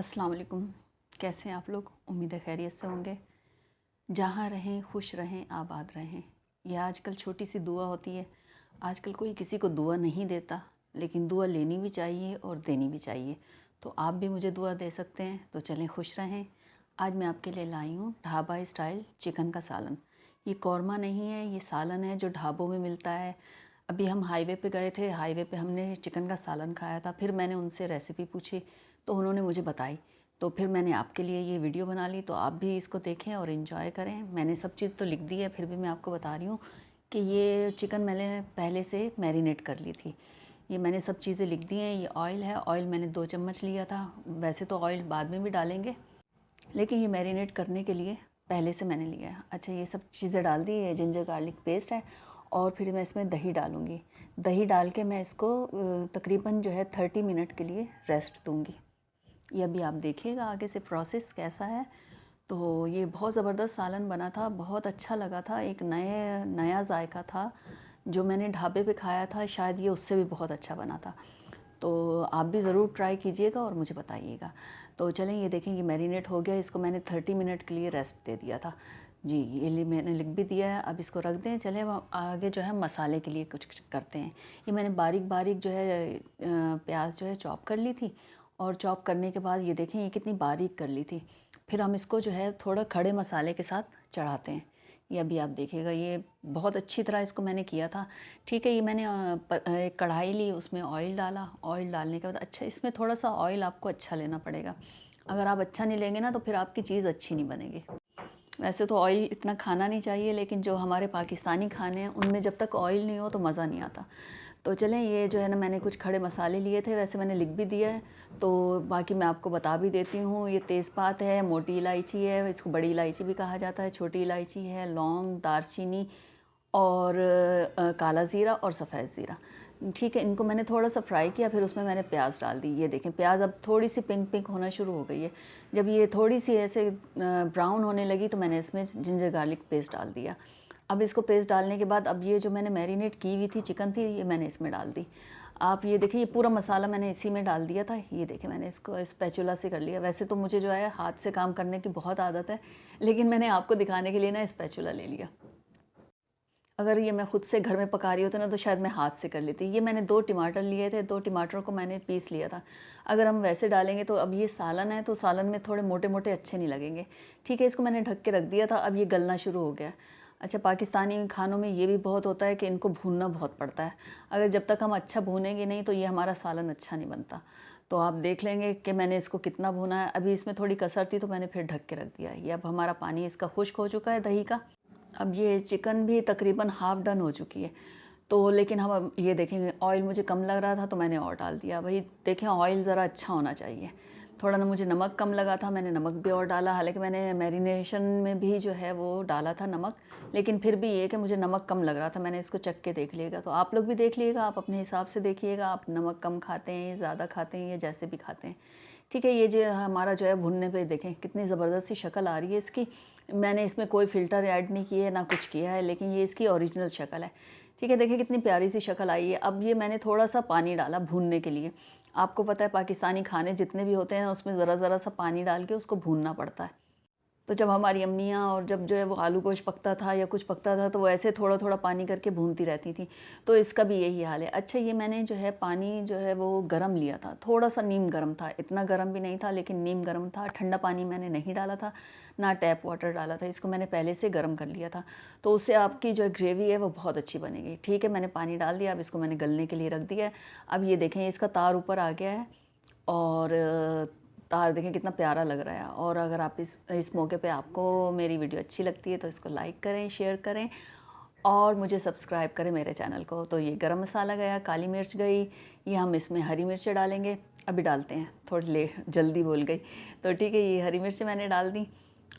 अस्सलाम वालेकुम। कैसे हैं आप लोग? उम्मीद है खैरियत से होंगे। जहाँ रहें खुश रहें, आबाद रहें, यह आजकल छोटी सी दुआ होती है। आजकल कोई किसी को दुआ नहीं देता, लेकिन दुआ लेनी भी चाहिए और देनी भी चाहिए। तो आप भी मुझे दुआ दे सकते हैं, तो चलें खुश रहें। आज मैं आपके लिए लाई हूँ ढाबा स्टाइल चिकन का सालन। ये कौरमा नहीं है, ये सालन है जो ढाबों में मिलता है। अभी हम हाईवे पे गए थे, हाईवे पे हमने चिकन का सालन खाया था। फिर मैंने उनसे रेसिपी पूछी तो उन्होंने मुझे बताई, तो फिर मैंने आपके लिए ये वीडियो बना ली। तो आप भी इसको देखें और इन्जॉय करें। मैंने सब चीज़ तो लिख दी है, फिर भी मैं आपको बता रही हूँ कि ये चिकन मैंने पहले से मैरिनेट कर ली थी। ये मैंने सब चीज़ें लिख दी हैं। ये ऑयल है, ऑयल मैंने 2 चम्मच लिया था। वैसे तो ऑयल बाद में भी डालेंगे, लेकिन ये मैरिनेट करने के लिए पहले से मैंने लिया है। अच्छा, ये सब चीज़ें डाल दी। ये जिंजर गार्लिक पेस्ट है और फिर मैं इसमें दही डालूँगी। दही डाल के मैं इसको तकरीबन जो है 30 मिनट के लिए रेस्ट दूँगी। ये अभी आप देखिएगा आगे से प्रोसेस कैसा है। तो ये बहुत ज़बरदस्त सालन बना था, बहुत अच्छा लगा था। एक नया जायका था जो मैंने ढाबे पे खाया था, शायद ये उससे भी बहुत अच्छा बना था। तो आप भी ज़रूर ट्राई कीजिएगा और मुझे बताइएगा। तो चलें, ये देखें ये मैरिनेट हो गया। इसको मैंने 30 मिनट के लिए रेस्ट दे दिया था जी। ये मैंने लिख भी दिया है। अब इसको रख दें। चलें अब आगे जो है मसाले के लिए कुछ करते हैं। ये मैंने बारीक बारीक जो है प्याज जो है चॉप कर ली थी, और चॉप करने के बाद ये देखें ये कितनी बारीक कर ली थी। फिर हम इसको जो है थोड़ा खड़े मसाले के साथ चढ़ाते हैं। ये अभी आप देखिएगा, ये बहुत अच्छी तरह इसको मैंने किया था। ठीक है, ये मैंने एक कढ़ाई ली, उसमें ऑयल डाला। ऑयल डालने के बाद अच्छा, इसमें थोड़ा सा ऑयल आपको अच्छा लेना पड़ेगा। अगर आप अच्छा नहीं लेंगे ना तो फिर आपकी चीज़ अच्छी नहीं बनेगी। वैसे तो ऑयल इतना खाना नहीं चाहिए, लेकिन जो हमारे पाकिस्तानी खाने हैं उनमें जब तक ऑयल नहीं हो तो मज़ा नहीं आता। तो चलें, ये जो है ना मैंने कुछ खड़े मसाले लिए थे, वैसे मैंने लिख भी दिया है। तो बाकी मैं आपको बता भी देती हूँ। ये तेज़पात है, मोटी इलायची है, इसको बड़ी इलायची भी कहा जाता है, छोटी इलायची है, लौंग, दारचीनी और काला ज़ीरा और सफ़ेद ज़ीरा। ठीक है, इनको मैंने थोड़ा सा फ्राई किया, फिर उसमें मैंने प्याज डाल दी। ये देखें प्याज अब थोड़ी सी पिंक पिंक होना शुरू हो गई है। जब ये थोड़ी सी ऐसे ब्राउन होने लगी तो मैंने इसमें जिंजर गार्लिक पेस्ट डाल दिया। अब इसको पेस्ट डालने के बाद अब ये जो मैंने मैरिनेट की हुई थी चिकन थी, ये मैंने इसमें डाल दी। आप ये देखिए, ये पूरा मसाला मैंने इसी में डाल दिया था। ये देखें मैंने इसको स्पैचुला से कर लिया। वैसे तो मुझे जो है हाथ से काम करने की बहुत आदत है, लेकिन मैंने आपको दिखाने के लिए ना स्पैचुला ले लिया। अगर ये मैं खुद से घर में पका रही होती ना तो शायद मैं हाथ से कर लेती। ये मैंने 2 टमाटर लिए थे, 2 टमाटरों को मैंने पीस लिया था। अगर हम वैसे डालेंगे तो अब ये सालन है तो सालन में थोड़े मोटे मोटे अच्छे नहीं लगेंगे। ठीक है, इसको मैंने ढक के रख दिया था। अब ये गलना शुरू हो गया। अच्छा, पाकिस्तानी खानों में ये भी बहुत होता है कि इनको भूनना बहुत पड़ता है। अगर जब तक हम अच्छा भूनेंगे नहीं तो ये हमारा सालन अच्छा नहीं बनता। तो आप देख लेंगे कि मैंने इसको कितना भूना है। अभी इसमें थोड़ी कसर थी तो मैंने फिर ढक के रख दिया। ये अब हमारा पानी इसका खुश्क हो चुका है दही का। अब ये चिकन भी तकरीबन हाफ़ डन हो चुकी है। तो लेकिन हम अब ये देखेंगे, ऑयल मुझे कम लग रहा था तो मैंने और डाल दिया। भाई देखें, ऑयल ज़रा अच्छा होना चाहिए। थोड़ा ना मुझे नमक कम लगा था, मैंने नमक भी और डाला। हालांकि मैंने मैरिनेशन में भी जो है वो डाला था नमक, लेकिन फिर भी ये कि मुझे नमक कम लग रहा था। मैंने इसको चख के देख लिएगा। तो आप लोग भी देख लीजिएगा, आप अपने हिसाब से देखिएगा, आप नमक कम खाते हैं, ज़्यादा खाते हैं या जैसे भी खाते हैं। ठीक है, ये जो हमारा जो है भुनने पे देखें कितनी ज़बरदस्त सी शक्ल आ रही है इसकी। मैंने इसमें कोई फ़िल्टर ऐड नहीं किया है ना कुछ किया है, लेकिन ये इसकी ओरिजिनल शक्ल है। ठीक है, देखिए कितनी प्यारी सी शक्ल आई है। अब ये मैंने थोड़ा सा पानी डाला भूनने के लिए। आपको पता है पाकिस्तानी खाने जितने भी होते हैं उसमें ज़रा ज़रा सा पानी डाल के उसको भूनना पड़ता है। तो जब हमारी अम्मियाँ और जब जो है वो आलू गोश्त पकता था या कुछ पकता था तो वो ऐसे थोड़ा थोड़ा पानी करके भूनती रहती थी। तो इसका भी यही हाल है। अच्छा, ये मैंने जो है पानी जो है वो गरम लिया था, थोड़ा सा नीम गरम था, इतना गरम भी नहीं था लेकिन नीम गरम था। ठंडा पानी मैंने नहीं डाला था, ना टैप वाटर डाला था। इसको मैंने पहले से गर्म कर लिया था, तो उससे आपकी जो ग्रेवी है वो बहुत अच्छी बनेगी। ठीक है, मैंने पानी डाल दिया। अब इसको मैंने गलने के लिए रख दिया है। अब ये देखें इसका तार ऊपर आ गया है और तार देखें कितना प्यारा लग रहा है। और अगर आप इस मौके पे आपको मेरी वीडियो अच्छी लगती है तो इसको लाइक करें, शेयर करें और मुझे सब्सक्राइब करें मेरे चैनल को। तो ये गरम मसाला गया, काली मिर्च गई, ये हम इसमें हरी मिर्च डालेंगे। अभी डालते हैं, थोड़ी जल्दी बोल गई। तो ठीक है, ये हरी मिर्च मैंने डाल दी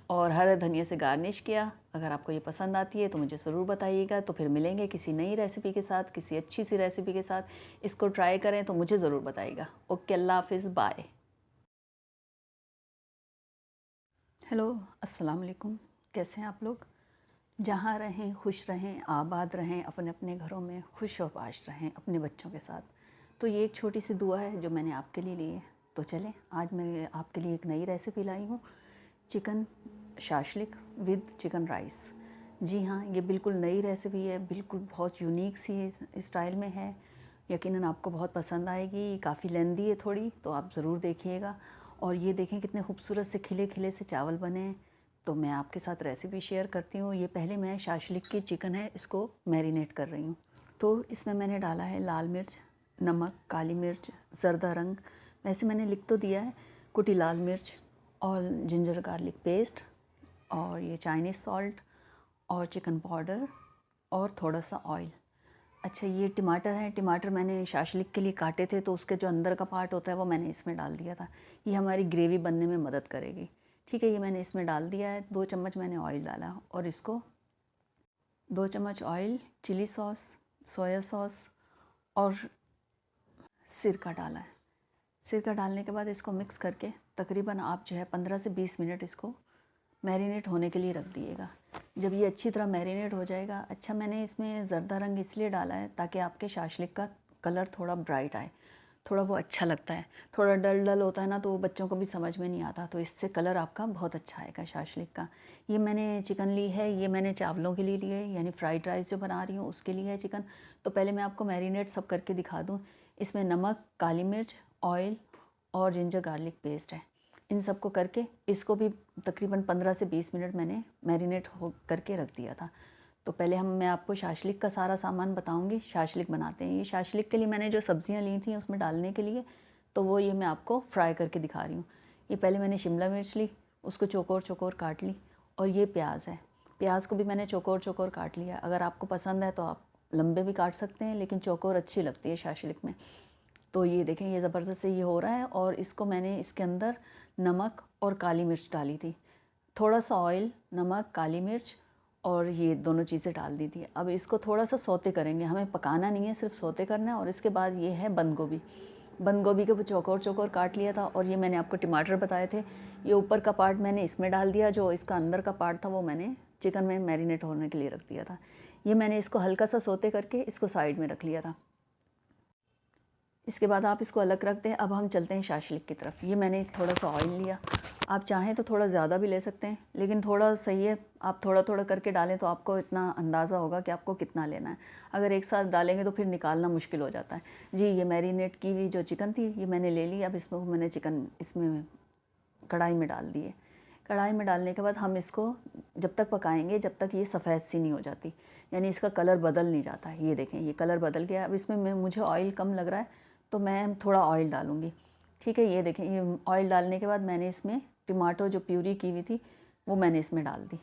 और हरा धनिया से गार्निश किया। अगर आपको ये पसंद आती है तो मुझे ज़रूर बताइएगा। तो फिर मिलेंगे किसी नई रेसिपी के साथ, किसी अच्छी सी रेसिपी के साथ। इसको ट्राई करें तो मुझे ज़रूर बताइएगा। ओके, अल्लाह हाफिज़, बाय। हेलो, अस्सलाम वालेकुम। कैसे हैं आप लोग? जहाँ रहें खुश रहें, आबाद रहें, अपने अपने घरों में खुश और बाश रहें अपने बच्चों के साथ। तो ये एक छोटी सी दुआ है जो मैंने आपके लिए ली है। तो चलें, आज मैं आपके लिए एक नई रेसिपी लाई हूँ, chicken shashlik with chicken rice. जी हाँ, ये बिल्कुल नई रेसिपी है, बिल्कुल बहुत यूनिक सी स्टाइल में है। यकीनन आपको बहुत पसंद आएगी। काफ़ी लेंदी है थोड़ी, तो आप ज़रूर देखिएगा। और ये देखें कितने खूबसूरत से खिले खिले से चावल बने हैं। तो मैं आपके साथ रेसिपी शेयर करती हूँ। ये पहले मैं शाशलिक की चिकन है, इसको मैरिनेट कर रही हूँ। तो इसमें मैंने डाला है लाल मिर्च, नमक, काली मिर्च, ज़र्दा रंग, वैसे मैंने लिख तो दिया है, कुटी लाल मिर्च और जिंजर गार्लिक पेस्ट, और ये चाइनीज़ सॉल्ट और चिकन पाउडर और थोड़ा सा ऑयल। अच्छा, ये टमाटर है, टमाटर मैंने शाशलिक के लिए काटे थे, तो उसके जो अंदर का पार्ट होता है वो मैंने इसमें डाल दिया था। ये हमारी ग्रेवी बनने में मदद करेगी। ठीक है, ये मैंने इसमें डाल दिया है। 2 चम्मच मैंने ऑयल डाला और इसको 2 चम्मच oil, chilli sauce, soya sauce और सिरका डाला है। सिरका डालने के बाद इसको मिक्स करके तकरीबन आप जो है 15 से 20 मिनट इसको मैरिनेट होने के लिए रख दिएगा। जब ये अच्छी तरह मैरिनेट हो जाएगा, अच्छा मैंने इसमें ज़र्दा रंग इसलिए डाला है ताकि आपके शाशलिक का कलर थोड़ा ब्राइट आए, थोड़ा वो अच्छा लगता है। थोड़ा डल डल होता है ना, तो वो बच्चों को भी समझ में नहीं आता, तो इससे कलर आपका बहुत अच्छा आएगा शाशलिक का। ये मैंने चिकन ली है, ये मैंने चावलों के लिए ली है, यानी फ्राइड राइस जो बना रही हूँ उसके लिए है चिकन। तो पहले मैं आपको मैरिनेट सब करके दिखा दूँ। इसमें नमक, काली मिर्च, ऑयल और जिंजर गार्लिक पेस्ट है। इन सबको करके इसको भी तकरीबन 15 से 20 मिनट मैंने मैरिनेट हो करके रख दिया था। तो पहले मैं आपको शाशलिक का सारा सामान बताऊंगी। शाशलिक बनाते हैं। ये शाशलिक के लिए मैंने जो सब्जियां ली थी उसमें डालने के लिए, तो वो ये मैं आपको फ्राई करके दिखा रही हूँ। ये पहले मैंने शिमला मिर्च ली, उसको चौकोर चौकोर काट ली, और ये प्याज है, प्याज को भी मैंने चौकोर चौकोर काट लिया। अगर आपको पसंद है तो आप लंबे भी काट सकते हैं, लेकिन चौकोर अच्छी लगती है शाशलिक में। तो ये देखें, ये ज़बरदस्त से ये हो रहा है, और इसको मैंने इसके अंदर नमक और काली मिर्च डाली थी, थोड़ा सा ऑयल, नमक, काली मिर्च और ये दोनों चीज़ें डाल दी थी। अब इसको थोड़ा सा सौते करेंगे, हमें पकाना नहीं है, सिर्फ सौते करना है। और इसके बाद ये है बंद गोभी। बंद गोभी को चौकोर चौकोर काट लिया था, और ये मैंने आपको टमाटर बताए थे, ये ऊपर का पार्ट मैंने इसमें डाल दिया, जो इसका अंदर का पार्ट था वो मैंने चिकन में मैरिनेट होने के लिए रख दिया था। ये मैंने इसको हल्का सा सौते करके इसको साइड में रख लिया था। इसके बाद आप इसको अलग रख दें। अब हम चलते हैं शाशलिक की तरफ। ये मैंने थोड़ा सा ऑयल लिया, आप चाहें तो थोड़ा ज़्यादा भी ले सकते हैं, लेकिन थोड़ा सही है आप थोड़ा थोड़ा करके डालें तो आपको इतना अंदाज़ा होगा कि आपको कितना लेना है। अगर एक साथ डालेंगे तो फिर निकालना मुश्किल हो जाता है। जी, ये मैरिनेट की हुई जो चिकन थी ये मैंने ले ली। अब इसमें मैंने चिकन इसमें कढ़ाई में डाल दिए। कढ़ाई में डालने के बाद हम इसको जब तक पकाएंगे जब तक ये सफ़ेद सी नहीं हो जाती, यानी इसका कलर बदल नहीं जाता है। ये देखें, ये कलर बदल गया। अब इसमें मुझे ऑयल कम लग रहा है, तो मैं थोड़ा ऑयल डालूँगी। ठीक है, ये देखें, ये ऑयल डालने के बाद मैंने इसमें टमाटो जो प्यूरी की हुई थी वो मैंने इसमें डाल दी,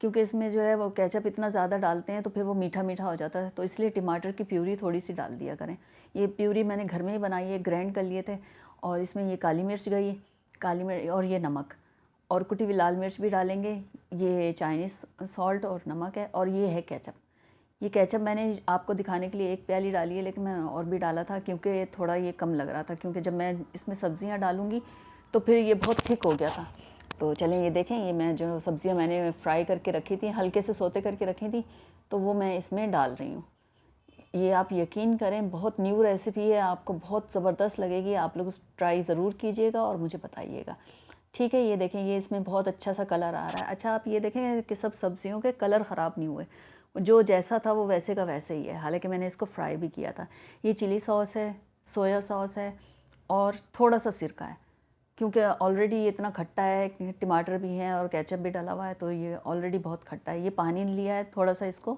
क्योंकि इसमें जो है वो केचप इतना ज़्यादा डालते हैं तो फिर वो मीठा मीठा हो जाता है, तो इसलिए टमाटर की प्यूरी थोड़ी सी डाल दिया करें। ये प्यूरी मैंने घर में ही बनाई है, ग्राइंड कर लिए थे। और इसमें ये काली मिर्च गई, काली मिर्च और ये नमक, और कुटी हुई लाल मिर्च भी डालेंगे। ये चाइनीज़ सॉल्ट और नमक है, और ये है केचप। ये केचप मैंने आपको दिखाने के लिए 1 प्याली डाली है, लेकिन मैं और भी डाला था क्योंकि थोड़ा ये कम लग रहा था, क्योंकि जब मैं इसमें सब्ज़ियाँ डालूँगी तो फिर ये बहुत थिक हो गया था। तो चलें, ये देखें, ये मैं जो सब्ज़ियाँ मैंने फ्राई करके रखी थी, हल्के से सौते करके रखी थी, तो वो मैं इसमें डाल रही हूँ। ये आप यकीन करें, बहुत न्यू रेसिपी है, आपको बहुत ज़बरदस्त लगेगी। आप लोग ट्राई ज़रूर कीजिएगा और मुझे बताइएगा। ठीक है, ये देखें, ये इसमें बहुत अच्छा सा कलर आ रहा है। अच्छा, आप ये देखें कि सब सब्जियों के कलर ख़राब नहीं हुए, जो जैसा था वो वैसे का वैसे ही है, हालांकि मैंने इसको फ्राई भी किया था। ये चिली सॉस है, सोया सॉस है और थोड़ा सा सिरका है, क्योंकि ऑलरेडी ये इतना खट्टा है, टमाटर भी हैं और केचप भी डाला हुआ है, तो ये ऑलरेडी बहुत खट्टा है। ये पानी लिया है थोड़ा सा इसको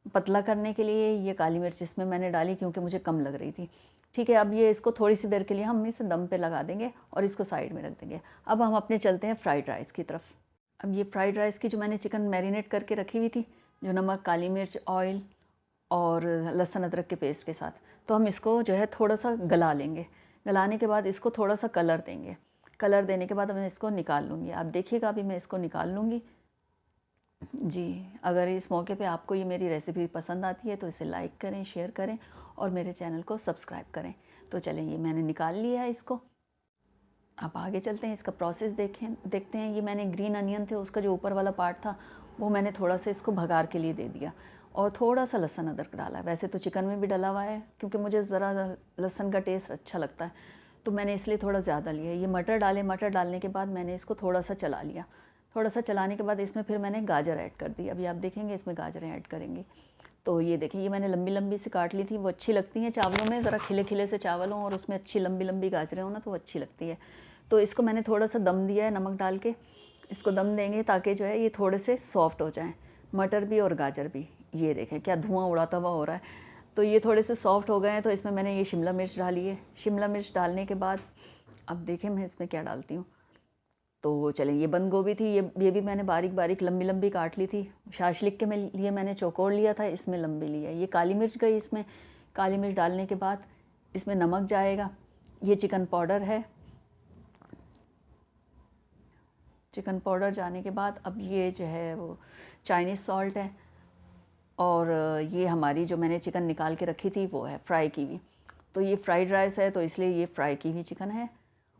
पतला करने के लिए। ये काली मिर्च इसमें मैंने डाली क्योंकि मुझे कम लग रही थी। ठीक है, अब ये इसको थोड़ी सी देर के लिए हम इसे दम पे लगा देंगे और इसको साइड में रख देंगे। अब हम अपने चलते हैं फ्राइड राइस की तरफ। अब ये फ्राइड राइस की जो मैंने चिकन मैरिनेट करके रखी हुई थी, जो नमक, काली मिर्च, ऑयल और लहसुन अदरक के पेस्ट के साथ, तो हम इसको जो है थोड़ा सा गला लेंगे। गलाने के बाद इसको थोड़ा सा कलर देंगे। कलर देने के बाद मैं इसको निकाल लूँगी। आप देखिएगा, अभी मैं इसको निकाल लूँगी। जी, अगर इस मौके पे आपको ये मेरी रेसिपी पसंद आती है तो इसे लाइक करें, शेयर करें और मेरे चैनल को सब्सक्राइब करें। तो चलें, ये मैंने निकाल लिया है इसको। अब आगे चलते हैं, इसका प्रोसेस देखते हैं। ये मैंने ग्रीन अनियन थे, उसका जो ऊपर वाला पार्ट था वो मैंने थोड़ा सा इसको भगार के लिए दे दिया, और थोड़ा सा लहसुन अदरक डाला है। वैसे तो चिकन में भी डला हुआ है, क्योंकि मुझे ज़रा लहसुन का टेस्ट अच्छा लगता है, तो मैंने इसलिए थोड़ा ज़्यादा लिया। ये मटर डाले, मटर डालने के बाद मैंने इसको थोड़ा सा चला लिया। थोड़ा सा चलाने के बाद इसमें फिर मैंने गाजर ऐड कर दी। अभी आप देखेंगे इसमें गाजरें ऐड करेंगे। तो ये देखिए, ये मैंने लंबी लंबी से काट ली थी। वो अच्छी लगती हैं चावलों में, ज़रा खिले खिले से चावल हों और उसमें अच्छी लंबी लंबी गाजरें हों ना, तो वो अच्छी लगती है। तो इसको मैंने थोड़ा सा दम दिया है नमक डाल के। इसको दम देंगे ताकि जो है ये थोड़े से सॉफ्ट हो जाएँ, मटर भी और गाजर भी। ये देखें क्या धुआं उड़ाता हुआ हो रहा है। तो ये थोड़े से सॉफ्ट हो गए हैं। तो इसमें मैंने ये शिमला मिर्च डाली है। शिमला मिर्च डालने के बाद अब देखें मैं इसमें क्या डालती हूँ। तो चलें, ये बंद गोभी थी, ये भी मैंने बारीक बारीक लंबी लंबी काट ली थी। शाशलिक के लिए मैंने चौकोर लिया था, इसमें लंबी लिया है। ये काली मिर्च गई इसमें। काली मिर्च डालने के बाद इसमें नमक जाएगा। ये चिकन पाउडर है। चिकन पाउडर जाने के बाद अब ये जो है वो चाइनीज़ सॉल्ट है। और ये हमारी जो मैंने चिकन निकाल के रखी थी वो है फ्राई की हुई। तो ये फ्राइड राइस है, तो इसलिए ये फ्राई की हुई चिकन है।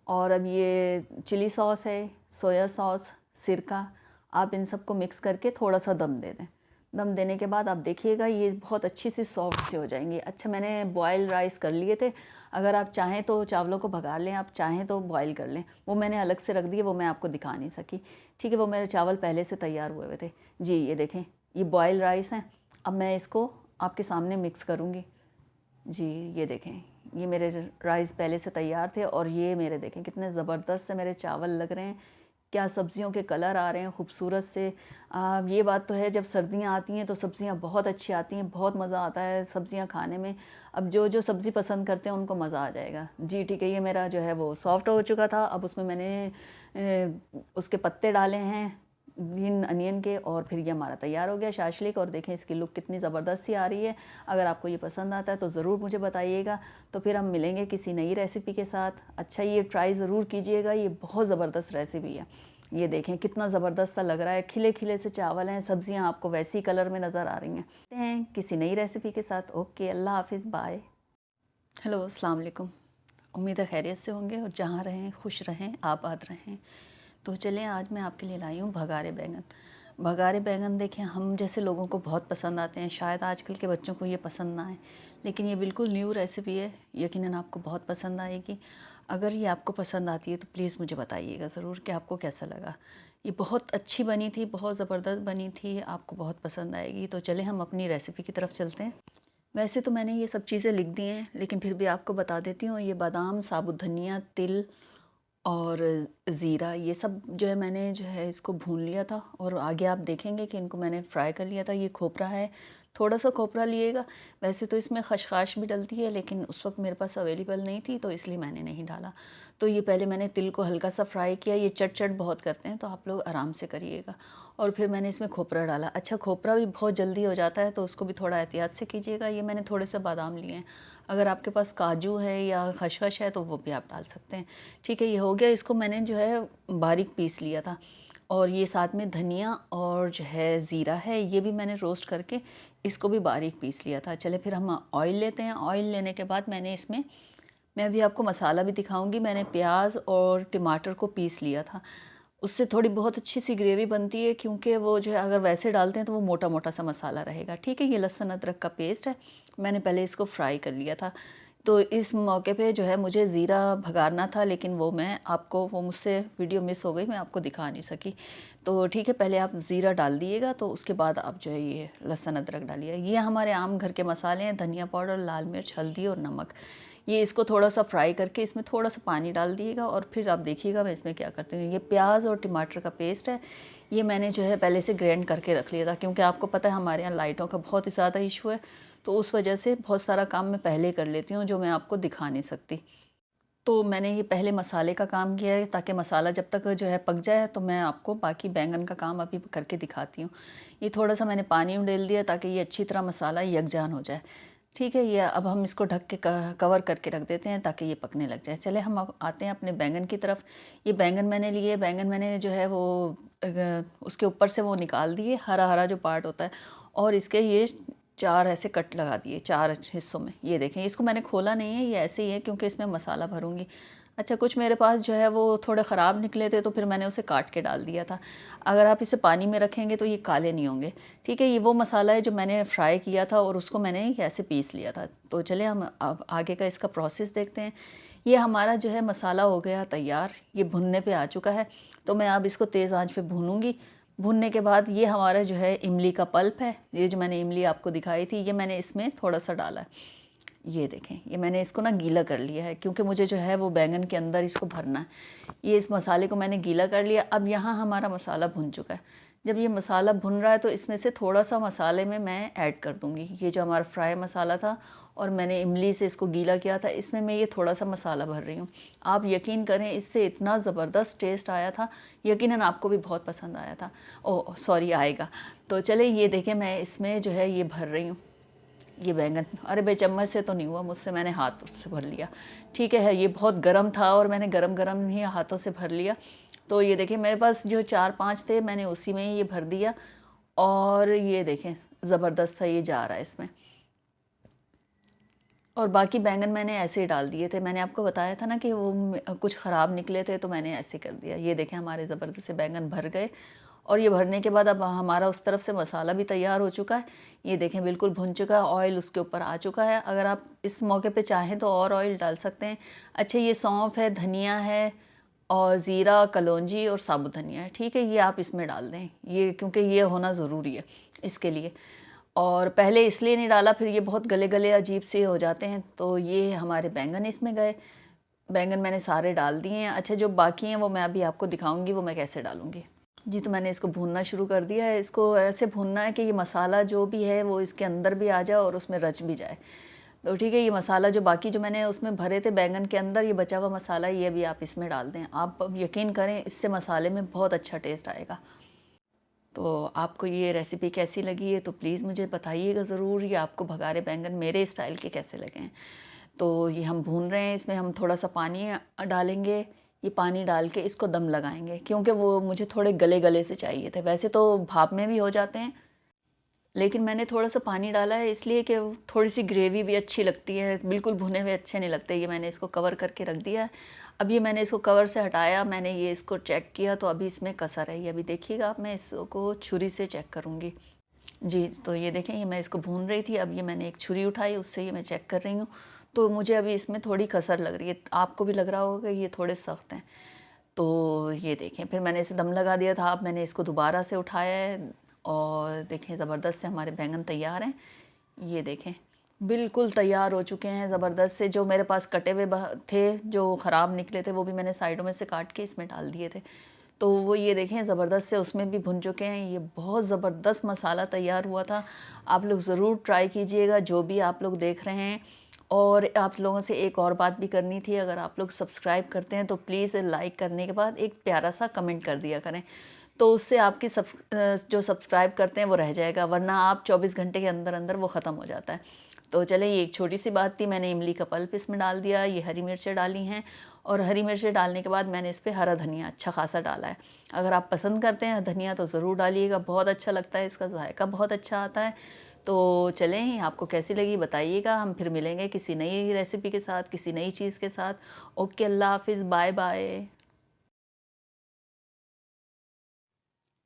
और अब ये चिली सॉस है, सोया सॉस, सिरका, आप इन सबको मिक्स करके थोड़ा सा दम दे दें। दम देने के बाद आप देखिएगा ये बहुत अच्छी सी सॉफ्ट से हो जाएंगी। अच्छा, मैंने बॉयल राइस कर लिए थे। अगर आप चाहें तो चावलों को भगा लें, आप चाहें तो बॉयल कर लें। वो मैंने अलग से रख दिए, वो मैं आपको दिखा नहीं सकी। ठीक है, वो मेरे चावल पहले से तैयार हुए थे जी। ये देखें, ये बॉयल राइस हैं। अब मैं इसको आपके सामने मिक्स करूँगी जी। ये देखें, ये मेरे राइस पहले से तैयार थे और ये मेरे देखें कितने ज़बरदस्त से मेरे चावल लग रहे हैं। क्या सब्जियों के कलर आ रहे हैं खूबसूरत से। ये बात तो है, जब सर्दियाँ आती हैं तो सब्जियाँ बहुत अच्छी आती हैं, बहुत मज़ा आता है सब्जियाँ खाने में। अब जो जो सब्ज़ी पसंद करते हैं उनको मज़ा आ जाएगा जी। ठीक है, ये मेरा जो है वो सॉफ्ट हो चुका था। अब उसमें मैंने उसके पत्ते डाले हैं ग्रीन अनियन के, और फिर ये हमारा तैयार हो गया शाशलिक। और देखें इसकी लुक कितनी ज़बरदस्त सी आ रही है। अगर आपको ये पसंद आता है तो ज़रूर मुझे बताइएगा। तो फिर हम मिलेंगे किसी नई रेसिपी के साथ। अच्छा, ये ट्राई ज़रूर कीजिएगा, ये बहुत ज़बरदस्त रेसिपी है। ये देखें कितना ज़बरदस्त सा लग रहा है, खिले खिले से चावल हैं, सब्जियां आपको वैसी कलर में नज़र आ रही हैं। मिलते हैं किसी नई रेसिपी के साथ। ओके, अल्लाह हाफिज़, बाय। हेलो, अस्सलाम वालेकुम। उम्मीद है खैरियत से होंगे और जहाँ रहें खुश रहें, आबाद रहें। तो चलें, आज मैं आपके लिए लाई हूँ भगारे बैंगन। भगारे बैंगन देखें, हम जैसे लोगों को बहुत पसंद आते हैं। शायद आजकल के बच्चों को ये पसंद ना आए, लेकिन ये बिल्कुल न्यू रेसिपी है। यकीनन आपको बहुत पसंद आएगी। अगर ये आपको पसंद आती है तो प्लीज़ मुझे बताइएगा ज़रूर कि आपको कैसा लगा। ये बहुत अच्छी बनी थी, बहुत ज़बरदस्त बनी थी, आपको बहुत पसंद आएगी। तो चलें हम अपनी रेसिपी की तरफ चलते हैं। वैसे तो मैंने ये सब चीज़ें लिख दी हैं, लेकिन फिर भी आपको बता देती हूँ। ये बादाम, साबुत धनिया, तिल और ज़ीरा, ये सब जो है मैंने जो है इसको भून लिया था। और आगे आप देखेंगे कि इनको मैंने फ्राई कर लिया था। ये खोपरा है, थोड़ा सा खोपरा लिएगा। वैसे तो इसमें खशखाश भी डलती है, लेकिन उस वक्त मेरे पास अवेलेबल नहीं थी, तो इसलिए मैंने नहीं डाला। तो ये पहले मैंने तिल को हल्का सा फ्राई किया। ये चट चट बहुत करते हैं, तो आप लोग आराम से करिएगा। और फिर मैंने इसमें खोपरा डाला। अच्छा, खोपरा भी बहुत जल्दी हो जाता है, तो उसको भी थोड़ा एहतियात से कीजिएगा। ये मैंने थोड़े से बादाम लिए हैं। अगर आपके पास काजू है या खशखश है तो वो भी आप डाल सकते हैं। ठीक है, ये हो गया। इसको मैंने जो है बारीक पीस लिया था। और ये साथ में धनिया और जो है ज़ीरा है, ये भी मैंने रोस्ट करके इसको भी बारीक पीस लिया था। चले फिर हम ऑयल लेते हैं। ऑयल लेने के बाद मैंने इसमें, मैं अभी आपको मसाला भी दिखाऊंगी। मैंने प्याज और टमाटर को पीस लिया था। उससे थोड़ी बहुत अच्छी सी ग्रेवी बनती है, क्योंकि वो जो है अगर वैसे डालते हैं तो वो मोटा मोटा सा मसाला रहेगा। ठीक है, ये लहसुन अदरक का पेस्ट है। मैंने पहले इसको फ्राई कर लिया था। तो इस मौके पे जो है मुझे ज़ीरा भगाना था, लेकिन वो मैं आपको, वो मुझसे वीडियो मिस हो गई, मैं आपको दिखा नहीं सकी। तो ठीक है, पहले आप ज़ीरा डाल दिएगा, तो उसके बाद आप जो है ये लहसुन अदरक डालिए। ये हमारे आम घर के मसाले हैं, धनिया पाउडर, लाल मिर्च, हल्दी और नमक। ये इसको थोड़ा सा फ्राई करके इसमें थोड़ा सा पानी डाल दिएगा। और फिर आप देखिएगा मैं इसमें क्या करती हूँ। ये प्याज और टमाटर का पेस्ट है, ये मैंने जो है पहले से ग्राइंड करके रख लिया था, क्योंकि आपको पता है हमारे यहाँ लाइटों का बहुत ही ज़्यादा इशू है। तो उस वजह से बहुत सारा काम मैं पहले कर लेती हूँ, जो मैं आपको दिखा नहीं सकती। तो मैंने ये पहले मसाले का काम किया है, ताकि मसाला जब तक जो है पक जाए तो मैं आपको बाकी बैंगन का काम अभी करके दिखाती हूँ। ये थोड़ा सा मैंने पानी डाल दिया ताकि ये अच्छी तरह मसाला यकजान हो जाए। ठीक है, ये अब हम इसको ढक के कवर करके रख देते हैं ताकि ये पकने लग जाए। चले हम अब आते हैं अपने बैंगन की तरफ। ये बैंगन मैंने लिए, बैंगन मैंने जो है वो उसके ऊपर से वो निकाल दिए, हरा हरा जो पार्ट होता है, और इसके ये 4 ऐसे कट लगा दिए 4 हिस्सों में। ये देखें, इसको मैंने खोला नहीं है, ये ऐसे ही है क्योंकि इसमें मसाला भरूंगी। अच्छा, कुछ मेरे पास जो है वो थोड़े ख़राब निकले थे, तो फिर मैंने उसे काट के डाल दिया था। अगर आप इसे पानी में रखेंगे तो ये काले नहीं होंगे। ठीक है, ये वो मसाला है जो मैंने फ्राई किया था और उसको मैंने ऐसे पीस लिया था। तो चले हम अब आगे का इसका प्रोसेस देखते हैं। ये हमारा जो है मसाला हो गया तैयार, ये भुनने पे आ चुका है। तो मैं अब इसको तेज़ आंच पे भूनूंगी। भुनने के बाद ये हमारा जो है इमली का पल्प है, ये जो मैंने इमली आपको दिखाई थी, ये मैंने इसमें थोड़ा सा डाला है। ये देखें, ये मैंने इसको ना गीला कर लिया है, क्योंकि मुझे जो है वो बैंगन के अंदर इसको भरना है। ये इस मसाले को मैंने गीला कर लिया। अब यहाँ हमारा मसाला भुन चुका है। जब ये मसाला भुन रहा है तो इसमें से थोड़ा सा मसाले में मैं ऐड कर दूँगी। ये जो हमारा फ्राई मसाला था और मैंने इमली से इसको गीला किया था, इसमें मैं ये थोड़ा सा मसाला भर रही हूँ। आप यकीन करें, इससे इतना ज़बरदस्त टेस्ट आया था, यकीनन आपको भी बहुत पसंद आया था। ओह सॉरी, आएगा। तो चले, ये देखें, मैं इसमें जो है ये भर रही हूँ ये बैंगन। अरे भाई, चम्मच से तो नहीं हुआ मुझसे, मैंने हाथ से भर लिया। ठीक है, ये बहुत गर्म था और मैंने गरम गरम ही हाथों से भर लिया। तो ये देखें, मेरे पास जो 4-5 थे, मैंने उसी में ही ये भर दिया। और ये देखें, ज़बरदस्त था, ये जा रहा है इसमें। और बाकी बैंगन मैंने ऐसे ही डाल दिए थे। मैंने आपको बताया था ना कि वो कुछ ख़राब निकले थे, तो मैंने ऐसे कर दिया। ये देखें, हमारे ज़बरदस्त से बैंगन भर गए। और ये भरने के बाद अब हमारा उस तरफ से मसाला भी तैयार हो चुका है। ये देखें, बिल्कुल भुन चुका है, ऑयल उसके ऊपर आ चुका है। अगर आप इस मौके पे चाहें तो और ऑयल डाल सकते हैं। अच्छा, ये सौंफ है, धनिया है और ज़ीरा, कलौंजी और साबुत धनिया है। ठीक है, ये आप इसमें डाल दें, ये क्योंकि ये होना ज़रूरी है इसके लिए। और पहले इसलिए नहीं डाला, फिर ये बहुत गले गले अजीब से हो जाते हैं। तो ये हमारे बैंगन इसमें गए। बैंगन मैंने सारे डाल दिए हैं। अच्छा, जो बाकी हैं वो मैं अभी आपको दिखाऊंगी वो मैं कैसे डालूंगी। जी, तो मैंने इसको भूनना शुरू कर दिया है। इसको ऐसे भूनना है कि ये मसाला जो भी है वो इसके अंदर भी आ जाए और उसमें रच भी जाए। तो ठीक है, ये मसाला जो बाकी जो मैंने उसमें भरे थे बैंगन के अंदर, ये बचा हुआ मसाला ये भी आप इसमें डाल दें। आप यकीन करें, इससे मसाले में बहुत अच्छा टेस्ट आएगा। तो आपको ये रेसिपी कैसी लगी है तो प्लीज़ मुझे बताइएगा ज़रूर। ये आपको भगारे बैंगन मेरे स्टाइल के कैसे लगे हैं। तो ये हम भून रहे हैं, इसमें हम थोड़ा सा पानी डालेंगे। ये पानी डाल के इसको दम लगाएंगे, क्योंकि वो मुझे थोड़े गले गले से चाहिए थे। वैसे तो भाप में भी हो जाते हैं, लेकिन मैंने थोड़ा सा पानी डाला है इसलिए कि थोड़ी सी ग्रेवी भी अच्छी लगती है। बिल्कुल भुने हुए अच्छे नहीं लगते। ये मैंने इसको कवर करके रख दिया है। अब ये मैंने इसको कवर से हटाया, मैंने ये इसको चेक किया तो अभी इसमें कसर है। ये अभी देखिएगा आप, मैं इसको छुरी से चेक करूँगी। जी, तो ये देखें, ये मैं इसको भून रही थी। अब ये मैंने एक छुरी उठाई, उससे ये मैं चेक कर रही हूँ। तो मुझे अभी इसमें थोड़ी कसर लग रही है। आपको भी लग रहा होगा कि ये थोड़े सख्त हैं। तो ये देखें, फिर मैंने इसे दम लगा दिया था। अब मैंने इसको दोबारा से उठाया है और देखें, ज़बरदस्त से हमारे बैंगन तैयार हैं। ये देखें, बिल्कुल तैयार हो चुके हैं ज़बरदस्त से। जो मेरे पास कटे हुए थे, जो ख़राब निकले थे, वो भी मैंने साइडों में से काट के इसमें डाल दिए थे। तो वो ये देखें, ज़बरदस्त से उसमें भी भुन चुके हैं। ये बहुत ज़बरदस्त मसाला तैयार हुआ था। आप लोग ज़रूर ट्राई कीजिएगा, जो भी आप लोग देख रहे हैं। और आप लोगों से एक और बात भी करनी थी, अगर आप लोग सब्सक्राइब करते हैं तो प्लीज़ लाइक करने के बाद एक प्यारा सा कमेंट कर दिया करें। तो उससे आपकी जो सब्सक्राइब करते हैं वो रह जाएगा, वरना आप 24 घंटे के अंदर अंदर वो ख़त्म हो जाता है। तो चलें, ये एक छोटी सी बात थी। मैंने इमली का पल्प इसमें डाल दिया, ये हरी मिर्चें डाली हैं। और हरी मिर्चें डालने के बाद मैंने इस पर हरा धनिया अच्छा खासा डाला है। अगर आप पसंद करते हैं धनिया तो ज़रूर डालिएगा, बहुत अच्छा लगता है, इसका जायका बहुत अच्छा आता है। तो चलें, आपको कैसी लगी बताइएगा। हम फिर मिलेंगे किसी नई रेसिपी के साथ, किसी नई चीज़ के साथ। ओके, अल्लाह हाफिज़, बाय बाय।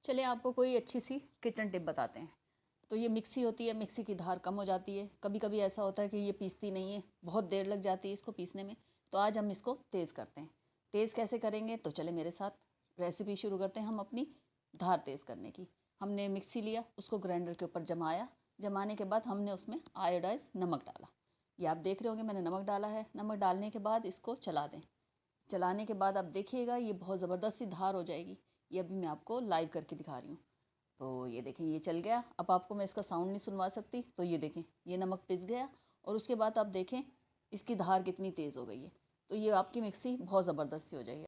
चलिए, आपको कोई अच्छी सी किचन टिप बताते हैं। तो ये मिक्सी होती है, मिक्सी की धार कम हो जाती है। कभी कभी ऐसा होता है कि ये पीसती नहीं है, बहुत देर लग जाती है इसको पीसने में। तो आज हम इसको तेज़ करते हैं। तेज़ कैसे करेंगे, तो चले मेरे साथ रेसिपी शुरू करते हैं हम अपनी धार तेज़ करने की। हमने मिक्सी लिया, उसको ग्राइंडर के ऊपर जमाया। जमाने के बाद हमने उसमें आयोडाइज नमक डाला। ये आप देख रहे होंगे मैंने नमक डाला है। नमक डालने के बाद इसको चला दें। चलाने के बाद आप देखिएगा ये बहुत ज़बरदस्त सी धार हो जाएगी। ये अभी मैं आपको लाइव करके दिखा रही हूँ। तो ये देखें, ये चल गया। अब आपको मैं इसका साउंड नहीं सुनवा सकती। तो ये देखें, ये नमक पिस गया। और उसके बाद आप देखें इसकी धार कितनी तेज़ हो गई है। तो ये आपकी मिक्सी बहुत ज़बरदस्त सी हो जाएगी।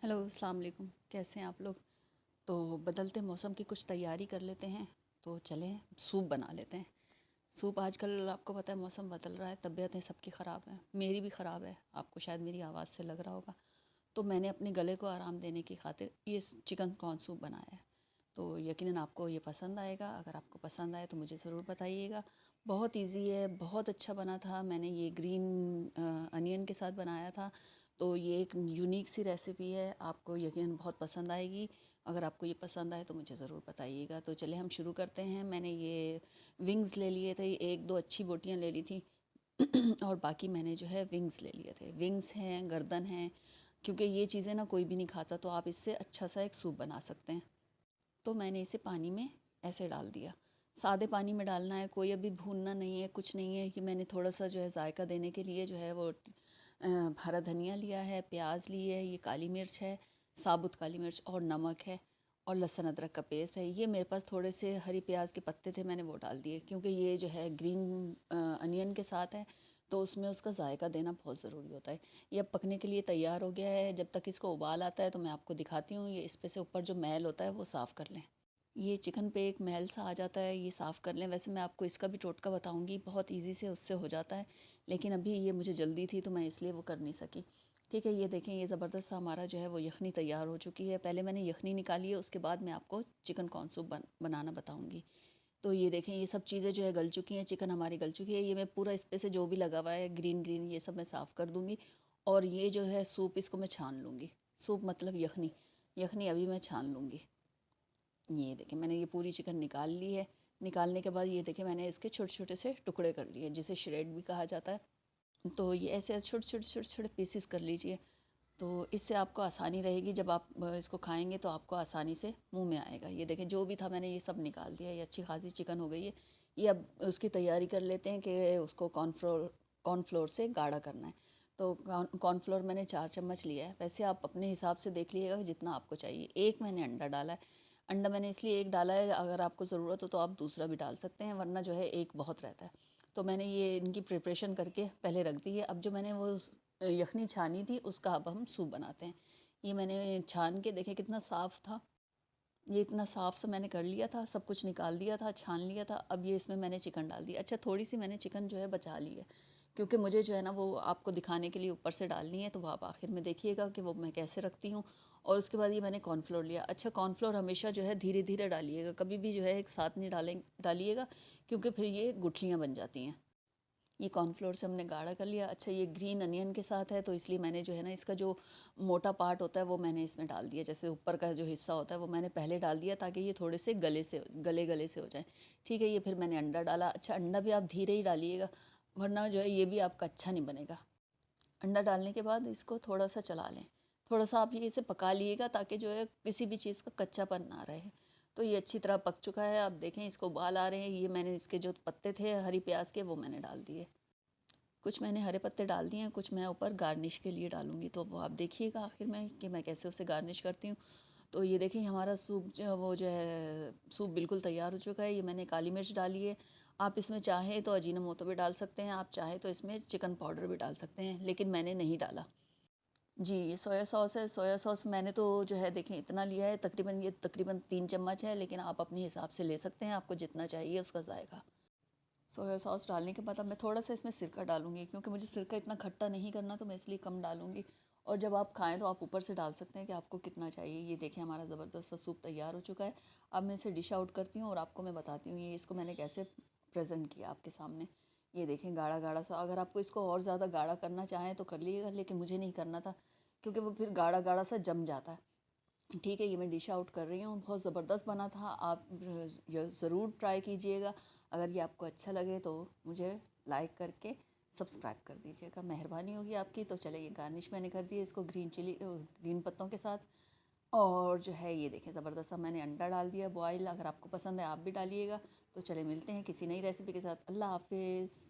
हेलो, अस्सलाम वालेकुम। कैसे हैं आप लोग? तो बदलते मौसम की कुछ तैयारी कर लेते हैं। तो चलें सूप बना लेते हैं। सूप आजकल आपको पता है मौसम बदल रहा है, तबीयतें सबकी ख़राब हैं, मेरी भी ख़राब है, आपको शायद मेरी आवाज़ से लग रहा होगा। तो मैंने अपने गले को आराम देने की खातिर ये चिकन कॉर्न सूप बनाया है। तो यकीनन आपको ये पसंद आएगा। अगर आपको पसंद आए तो मुझे ज़रूर बताइएगा। बहुत इजी है, बहुत अच्छा बना था। मैंने ये ग्रीन अनियन के साथ बनाया था। तो ये एक यूनिक सी रेसिपी है, आपको यकीनन बहुत पसंद आएगी। अगर आपको ये पसंद आए तो मुझे ज़रूर बताइएगा। तो चलिए हम शुरू करते हैं। मैंने ये विंग्स ले लिए थे, एक दो अच्छी बोटियाँ ले ली थी और बाकी मैंने जो है विंग्स ले लिए थे। विंग्स हैं, गर्दन है, क्योंकि ये चीज़ें ना कोई भी नहीं खाता, तो आप इससे अच्छा सा एक सूप बना सकते हैं। तो मैंने इसे पानी में ऐसे डाल दिया। सादे पानी में डालना है, कोई अभी भूनना नहीं है, कुछ नहीं है। कि मैंने थोड़ा सा जो है जायका देने के लिए जो है वो हरा धनिया लिया है, प्याज ली है, ये काली मिर्च है, साबुत काली मिर्च और नमक है, और लहसुन अदरक का पेस्ट है। ये मेरे पास थोड़े से हरी प्याज के पत्ते थे, मैंने वो डाल दिए, क्योंकि ये जो है ग्रीन अनियन के साथ है, तो उसमें उसका जायका देना बहुत ज़रूरी होता है। ये अब पकने के लिए तैयार हो गया है। जब तक इसको उबाल आता है तो मैं आपको दिखाती हूँ। ये इस पे से ऊपर जो मैल होता है वो साफ़ कर लें। ये चिकन पे एक मैल सा आ जाता है, ये साफ़ कर लें। वैसे मैं आपको इसका भी टोटका बताऊंगी, बहुत इजी से उससे हो जाता है, लेकिन अभी ये मुझे जल्दी थी तो मैं इसलिए वो कर नहीं सकी। ठीक है, ये देखें, ये ज़बरदस्त सा हमारा जो है वो यखनी तैयार हो चुकी है। पहले मैंने यखनी निकाली है, उसके बाद मैं आपको चिकन कॉर्न सूप बनाना बताऊँगी। तो ये देखें, ये सब चीज़ें जो है गल चुकी हैं, चिकन हमारी गल चुकी है। ये मैं पूरा इस पे से जो भी लगा हुआ है ग्रीन ग्रीन, ये सब मैं साफ़ कर दूँगी। और ये जो है सूप, इसको मैं छान लूँगी। सूप मतलब यखनी, यखनी अभी मैं छान लूँगी। ये देखें, मैंने ये पूरी चिकन निकाल ली है। निकालने के बाद ये देखें, मैंने इसके छोटे छोटे से टुकड़े कर लिए, जिसे श्रेड भी कहा जाता है। तो ये ऐसे छोटे छोटे छोटे छोटे पीसेस कर लीजिए। तो इससे आपको आसानी रहेगी, जब आप इसको खाएंगे तो आपको आसानी से मुंह में आएगा। ये देखें, जो भी था मैंने ये सब निकाल दिया। ये अच्छी खासी चिकन हो गई है। ये अब उसकी तैयारी कर लेते हैं कि उसको कॉर्नफ्लोर से गाढ़ा करना है। तो कॉर्नफ्लोर मैंने 4 चम्मच लिया है। वैसे आप अपने हिसाब से देख लीजिएगा जितना आपको चाहिए। एक मैंने अंडा डाला है। अंडा मैंने इसलिए एक डाला है, अगर आपको ज़रूरत हो तो आप दूसरा भी डाल सकते हैं, वरना जो है एक बहुत रहता है। तो मैंने ये इनकी प्रिपरेशन करके पहले रख दी है। अब जो मैंने वो यखनी छानी थी, उसका अब हम सूप बनाते हैं। ये मैंने छान के देखे कितना साफ़ था। ये इतना साफ़ सा मैंने कर लिया था, सब कुछ निकाल दिया था, छान लिया था। अब ये इसमें मैंने चिकन डाल दिया। अच्छा, थोड़ी सी मैंने चिकन जो है बचा ली है, क्योंकि मुझे जो है ना वो आपको दिखाने के लिए ऊपर से डालनी है। तो वो आप आखिर में देखिएगा कि वो मैं कैसे रखती हूँ। और उसके बाद ये मैंने कॉर्नफ्लोर लिया। अच्छा, कॉर्नफ्लोर हमेशा जो है धीरे धीरे डालिएगा, कभी भी जो है एक साथ नहीं डालिएगा, क्योंकि फिर ये गुठलियाँ बन जाती हैं। ये कॉर्नफ्लोर से हमने गाढ़ा कर लिया। अच्छा, ये ग्रीन अनियन के साथ है, तो इसलिए मैंने जो है ना इसका जो मोटा पार्ट होता है वो मैंने इसमें डाल दिया। जैसे ऊपर का जो हिस्सा होता है वो मैंने पहले डाल दिया, ताकि ये थोड़े से गले से हो जाए। ठीक है, ये फिर मैंने अंडा डाला। अच्छा, अंडा भी आप धीरे ही डालिएगा, वरना जो है ये भी आपका अच्छा नहीं बनेगा। अंडा डालने के बाद इसको थोड़ा सा चला लें। थोड़ा सा आप ये इसे पका लिएगा, ताकि जो है किसी भी चीज़ का कच्चापन ना रहे। तो ये अच्छी तरह पक चुका है। आप देखें, इसको उबाल आ रहे हैं। ये मैंने इसके जो पत्ते थे हरी प्याज के, वो मैंने डाल दिए। कुछ मैंने हरे पत्ते डाल दिए हैं, कुछ मैं ऊपर गार्निश के लिए डालूँगी। तो वो आप देखिएगा आखिर में कि मैं कैसे उसे गार्निश करती हूँ। तो ये देखिए, हमारा सूप जो है सूप बिल्कुल तैयार हो चुका है। ये मैंने काली मिर्च डाली है। आप इसमें चाहें तो अजीनोमोटो भी डाल सकते हैं, आप चाहें तो इसमें चिकन पाउडर भी डाल सकते हैं, लेकिन मैंने नहीं डाला। जी, ये सोया सॉस है। सोया सॉस मैंने तो जो है देखें इतना लिया है, तकरीबन ये तकरीबन 3 चम्मच है, लेकिन आप अपने हिसाब से ले सकते हैं, आपको जितना चाहिए उसका जायका। सोया सॉस डालने के बाद अब मैं थोड़ा सा इसमें सिरका डालूंगी, क्योंकि मुझे सिरका इतना खट्टा नहीं करना, तो मैं इसलिए कम डालूंगी। और जब आप खाएं तो आप ऊपर से डाल सकते हैं कि आपको कितना चाहिए। ये देखें, हमारा ज़बरदस्त सा सूप तैयार हो चुका है। अब मैं इसे डिश आउट करती हूँ और आपको मैं बताती हूँ ये इसको मैंने कैसे प्रेजेंट किया आपके सामने। ये देखें, गाढ़ा गाढ़ा सा। अगर आपको इसको और ज़्यादा गाढ़ा करना चाहें तो कर लीजिएगा, लेकिन मुझे नहीं करना था, क्योंकि वो फिर गाढ़ा गाढ़ा सा जम जाता है। ठीक है, ये मैं डिश आउट कर रही हूँ। बहुत ज़बरदस्त बना था, आप ज़रूर ट्राई कीजिएगा। अगर ये आपको अच्छा लगे तो मुझे लाइक करके सब्सक्राइब कर दीजिएगा, मेहरबानी होगी आपकी। तो चले, ये गार्निश मैंने कर दी है इसको ग्रीन पत्तों के साथ। और जो है ये देखें, ज़बरदस्त सा मैंने अंडा डाल दिया बॉयल। अगर आपको पसंद है आप भी डालिएगा। तो चले, मिलते हैं किसी नई रेसिपी के साथ। अल्लाह हाफिज़।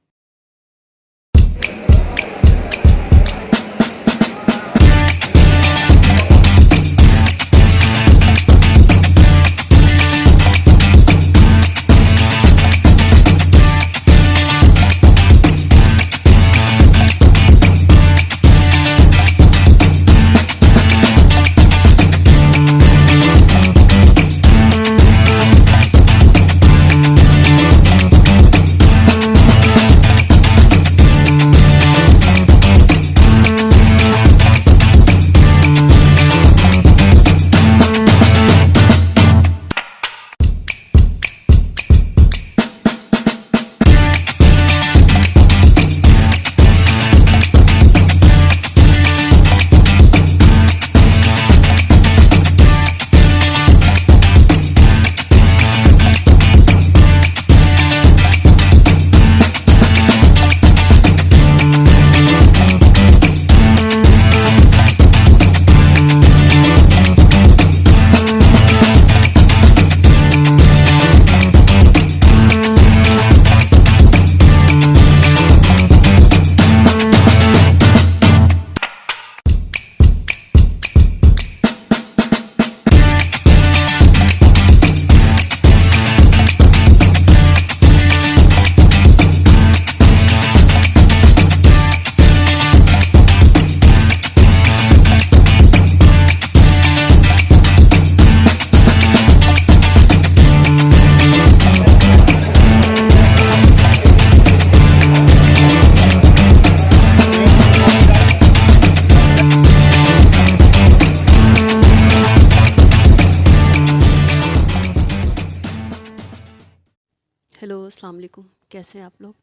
अस्सलाम वालेकुम। कैसे हैं आप लोग?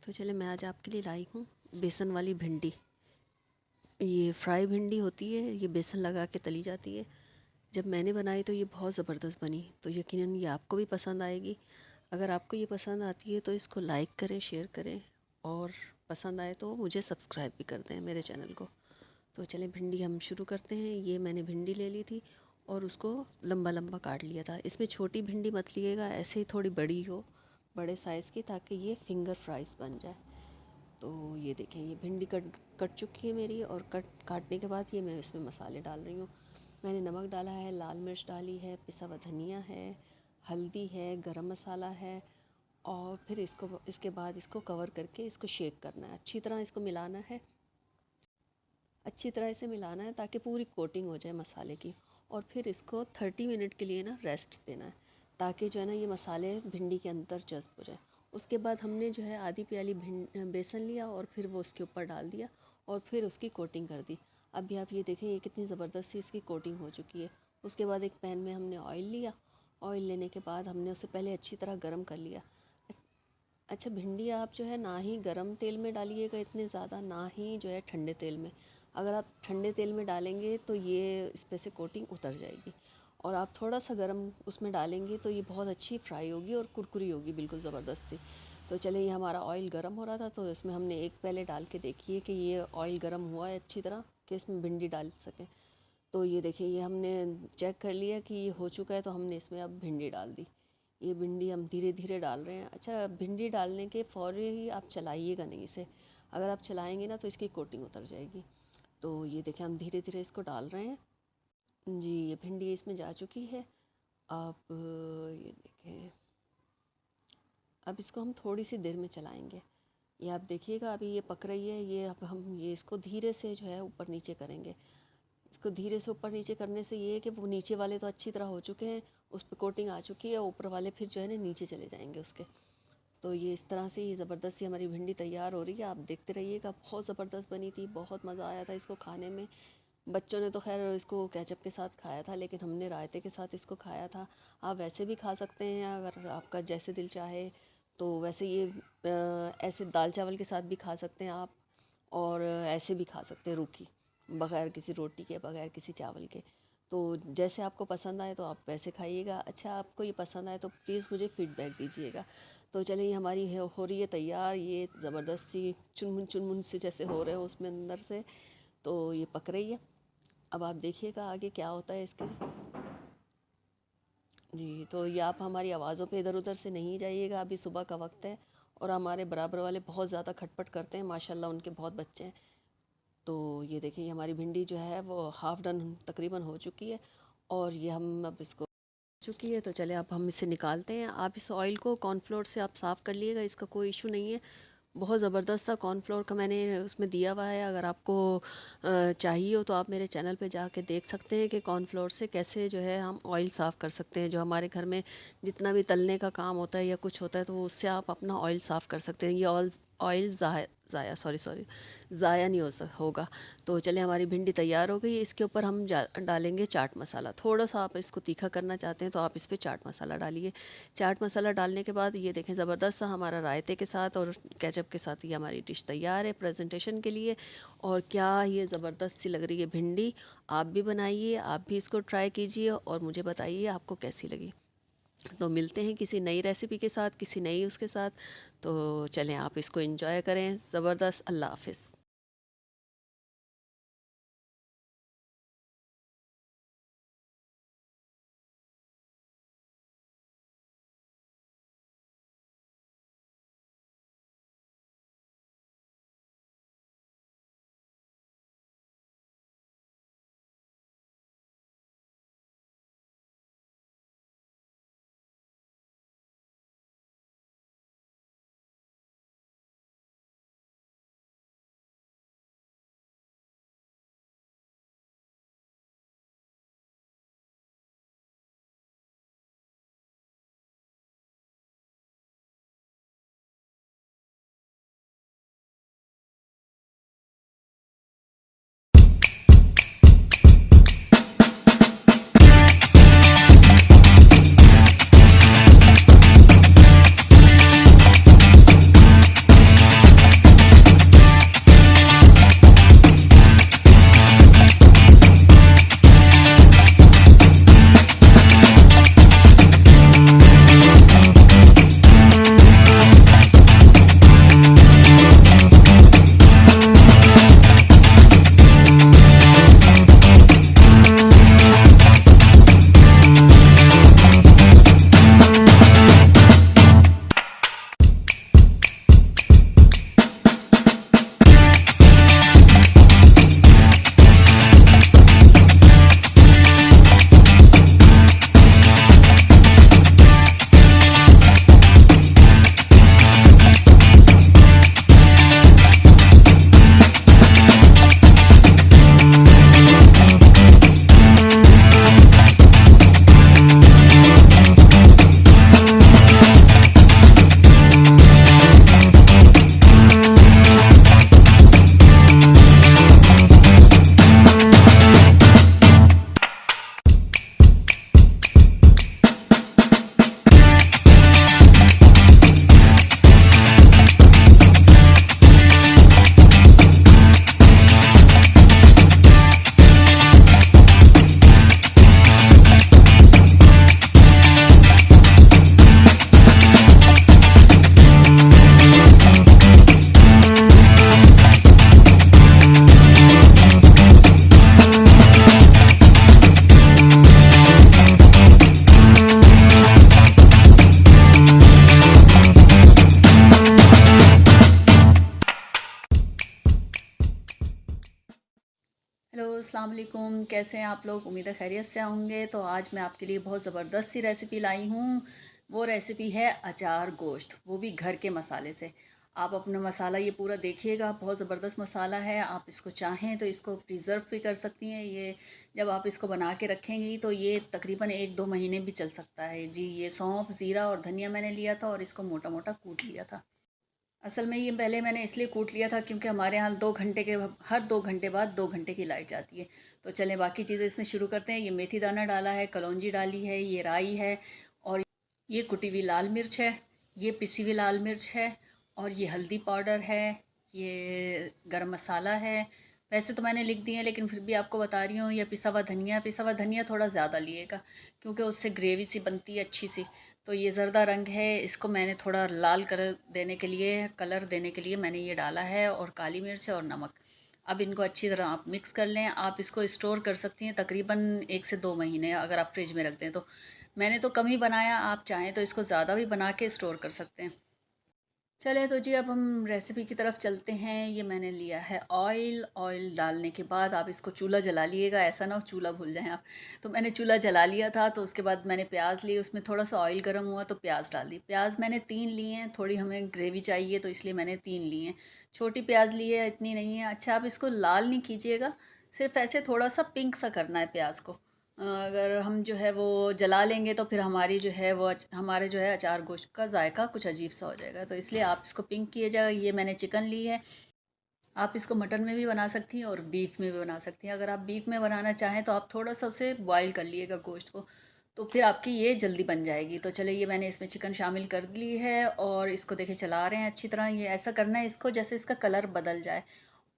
तो चले मैं आज आपके लिए लाई हूँ बेसन वाली भिंडी। ये फ्राई भिंडी होती है, ये बेसन लगा के तली जाती है। जब मैंने बनाई तो ये बहुत ज़बरदस्त बनी, तो यकीनन ये आपको भी पसंद आएगी। अगर आपको ये पसंद आती है तो इसको लाइक करें, शेयर करें, और पसंद आए तो मुझे सब्सक्राइब भी कर दें मेरे चैनल को। तो चलें भिंडी हम शुरू करते हैं। ये मैंने भिंडी ले ली थी और उसको लंबा लंबा काट लिया था। इसमें छोटी भिंडी मत लिएगा, ऐसे ही थोड़ी बड़ी हो, बड़े साइज़ की, ताकि ये फिंगर फ्राइज़ बन जाए। तो ये देखें, ये भिंडी कट कट चुकी है मेरी, और काटने के बाद ये मैं इसमें मसाले डाल रही हूँ। मैंने नमक डाला है, लाल मिर्च डाली है, पिसा हुआ धनिया है, हल्दी है, गरम मसाला है, और फिर इसके बाद इसको कवर करके इसको शेक करना है। अच्छी तरह इसको मिलाना है, अच्छी तरह इसे मिलाना है ताकि पूरी कोटिंग हो जाए मसाले की। और फिर इसको 30 मिनट के लिए ना रेस्ट देना है, ताकि जो है ना ये मसाले भिंडी के अंदर जज्ब हो जाए। उसके बाद हमने जो है आधी प्याली बेसन लिया और फिर वो उसके ऊपर डाल दिया और फिर उसकी कोटिंग कर दी। अभी आप ये देखें, ये कितनी ज़बरदस्त सी इसकी कोटिंग हो चुकी है। उसके बाद एक पैन में हमने ऑयल लिया। ऑयल लेने के बाद हमने उसे पहले अच्छी तरह गर्म कर लिया। अच्छा, भिंडी आप जो है ना ही गरम तेल में डालिएगा इतने ज़्यादा, ना ही जो है ठंडे तेल में। अगर आप ठंडे तेल में डालेंगे तो ये इस पे से कोटिंग उतर जाएगी, और आप थोड़ा सा गरम उसमें डालेंगे तो ये बहुत अच्छी फ्राई होगी और कुरकुरी होगी, बिल्कुल ज़बरदस्त सी। तो चलिए, ये हमारा ऑयल गरम हो रहा था तो इसमें हमने एक पहले डाल के देखिए कि ये ऑयल गरम हुआ है अच्छी तरह, कि इसमें भिंडी डाल सकें। तो ये देखिए, ये हमने चेक कर लिया कि ये हो चुका है, तो हमने इसमें अब भिंडी डाल दी। ये भिंडी हम धीरे धीरे डाल रहे हैं। अच्छा, भिंडी डालने के फ़ौरी ही आप चलाइएगा नहीं इसे। अगर आप चलाएंगे ना तो इसकी कोटिंग उतर जाएगी। तो ये देखें, हम धीरे धीरे इसको डाल रहे हैं। जी, ये भिंडी इसमें जा चुकी है। आप ये देखें, अब इसको हम थोड़ी सी देर में चलाएंगे। ये आप देखिएगा, अभी ये पक रही है। ये अब हम ये इसको धीरे से जो है ऊपर नीचे करेंगे। इसको धीरे से ऊपर नीचे करने से ये है कि वो नीचे वाले तो अच्छी तरह हो चुके हैं, उस पर कोटिंग आ चुकी है, ऊपर वाले फिर जो है ना नीचे चले जाएंगे उसके। तो ये इस तरह से ये ज़बरदस्त सी हमारी भिंडी तैयार हो रही है। आप देखते रहिएगा, बहुत ज़बरदस्त बनी थी, बहुत मज़ा आया था इसको खाने में। बच्चों ने तो खैर इसको केचप के साथ खाया था, लेकिन हमने रायते के साथ इसको खाया था। आप वैसे भी खा सकते हैं, अगर आपका जैसे दिल चाहे तो। वैसे ये ऐसे दाल चावल के साथ भी खा सकते हैं आप, और ऐसे भी खा सकते हैं रूखी, बग़ैर किसी रोटी के, बग़ैर किसी चावल के। तो जैसे आपको पसंद आए तो आप वैसे खाइएगा। अच्छा, आपको ये पसंद आए तो प्लीज़ मुझे फ़ीडबैक दीजिएगा। तो चलिए, हमारी हो रही है तैयार, ये ज़बरदस्त सी चुनमुन चुनमुन से जैसे हो रहे हो उसमें अंदर से। तो ये पक रही है। अब आप देखिएगा आगे क्या होता है इसके। जी, तो ये आप हमारी आवाज़ों पे इधर उधर से नहीं जाइएगा, अभी सुबह का वक्त है, और हमारे बराबर वाले बहुत ज़्यादा खटपट करते हैं, माशाल्लाह उनके बहुत बच्चे हैं। तो ये देखिए, ये हमारी भिंडी जो है वो हाफ़ डन तकरीबन हो चुकी है, और ये हम अब इसको चुकी है। तो चले, अब हम इसे निकालते हैं। आप इस ऑयल को कॉर्नफ्लोर से आप साफ़ कर लिएगा, इसका कोई इशू नहीं है। बहुत ज़बरदस्त सा कॉर्नफ्लोर का मैंने उसमें दिया हुआ है। अगर आपको चाहिए हो तो आप मेरे चैनल पे जाके देख सकते हैं कि कॉर्नफ्लोर से कैसे जो है हम ऑयल साफ़ कर सकते हैं। जो हमारे घर में जितना भी तलने का काम होता है या कुछ होता है, तो उससे आप अपना ऑयल साफ़ कर सकते हैं। ये ऑयल ज़ाया सॉरी ज़ाया नहीं होगा। तो चले, हमारी भिंडी तैयार हो गई। इसके ऊपर हम डालेंगे चाट मसाला। थोड़ा सा आप इसको तीखा करना चाहते हैं तो आप इस पर चाट मसाला डालिए। चाट मसाला डालने के बाद ये देखें, ज़बरदस्त सा हमारा रायते के साथ और केचप के साथ ये हमारी डिश तैयार है प्रेजेंटेशन के लिए। और क्या ये ज़बरदस्त सी लग रही है भिंडी। आप भी बनाइए, आप भी इसको ट्राई कीजिए और मुझे बताइए आपको कैसी लगी। तो मिलते हैं किसी नई रेसिपी के साथ, किसी नई उसके साथ। तो चलें, आप इसको एंजॉय करें। ज़बरदस्त। अल्लाह हाफ़िज़। वालेकुम, कैसे हैं आप लोग। उम्मीद है खैरियत से होंगे। तो आज मैं आपके लिए बहुत ज़बरदस्त सी रेसिपी लाई हूँ। वो रेसिपी है अचार गोश्त, वो भी घर के मसाले से। आप अपना मसाला ये पूरा देखिएगा, बहुत ज़बरदस्त मसाला है। आप इसको चाहें तो इसको प्रिज़र्व भी कर सकती हैं। ये जब आप इसको बना के रखेंगी तो ये तकरीबन 1-2 महीने भी चल सकता है जी। ये सौंफ, ज़ीरा और धनिया मैंने लिया था और इसको मोटा मोटा कूट लिया था। असल में ये पहले मैंने इसलिए कूट लिया था क्योंकि हमारे यहाँ 2 घंटे के हर 2 घंटे बाद 2 घंटे की लाइट जाती है। तो चलें बाकी चीज़ें इसमें शुरू करते हैं। ये मेथी दाना डाला है, कलौंजी डाली है, ये राई है और ये कुटी हुई लाल मिर्च है, ये पिसी हुई लाल मिर्च है और ये हल्दी पाउडर है, ये गरम मसाला है। वैसे तो मैंने लिख दिए हैं लेकिन फिर भी आपको बता रही हूँ। ये पिसा हुआ धनिया थोड़ा ज़्यादा लिएगा क्योंकि उससे ग्रेवी सी बनती है अच्छी सी। तो ये ज़र्दा रंग है, इसको मैंने थोड़ा लाल कलर देने के लिए मैंने ये डाला है। और काली मिर्च है और नमक। अब इनको अच्छी तरह आप मिक्स कर लें। आप इसको स्टोर कर सकती हैं तकरीबन 1 से 2 महीने, अगर आप फ्रिज में रख दें तो। मैंने तो कम ही बनाया, आप चाहें तो इसको ज़्यादा भी बना के स्टोर कर सकते हैं। चले तो जी अब हम रेसिपी की तरफ चलते हैं। ये मैंने लिया है ऑयल। ऑयल डालने के बाद आप इसको चूल्हा जला लिएगा, ऐसा ना हो चूल्हा भूल जाएं आप। तो मैंने चूल्हा जला लिया था। तो उसके बाद मैंने प्याज ली, उसमें थोड़ा सा ऑयल गर्म हुआ तो प्याज डाल दी। प्याज मैंने 3 लिए हैं, थोड़ी हमें ग्रेवी चाहिए तो इसलिए मैंने 3 लिए हैं। छोटी प्याज ली है, इतनी नहीं है। अच्छा, आप इसको लाल नहीं कीजिएगा, सिर्फ ऐसे थोड़ा सा पिंक सा करना है प्याज को। अगर हम जो है वो जला लेंगे तो फिर हमारी जो है वो हमारे जो है अचार गोश्त का जायका कुछ अजीब सा हो जाएगा। तो इसलिए आप इसको पिंक किए जाएगा। ये मैंने चिकन ली है। आप इसको मटन में भी बना सकती हैं और बीफ में भी बना सकती हैं। अगर आप बीफ में बनाना चाहें तो आप थोड़ा सा उसे बॉईल कर लिएगा गोश्त को, तो फिर आपकी ये जल्दी बन जाएगी। तो चलिए ये मैंने इसमें चिकन शामिल कर ली है और इसको देखिए चला रहे हैं अच्छी तरह। ये ऐसा करना है इसको जैसे इसका कलर बदल जाए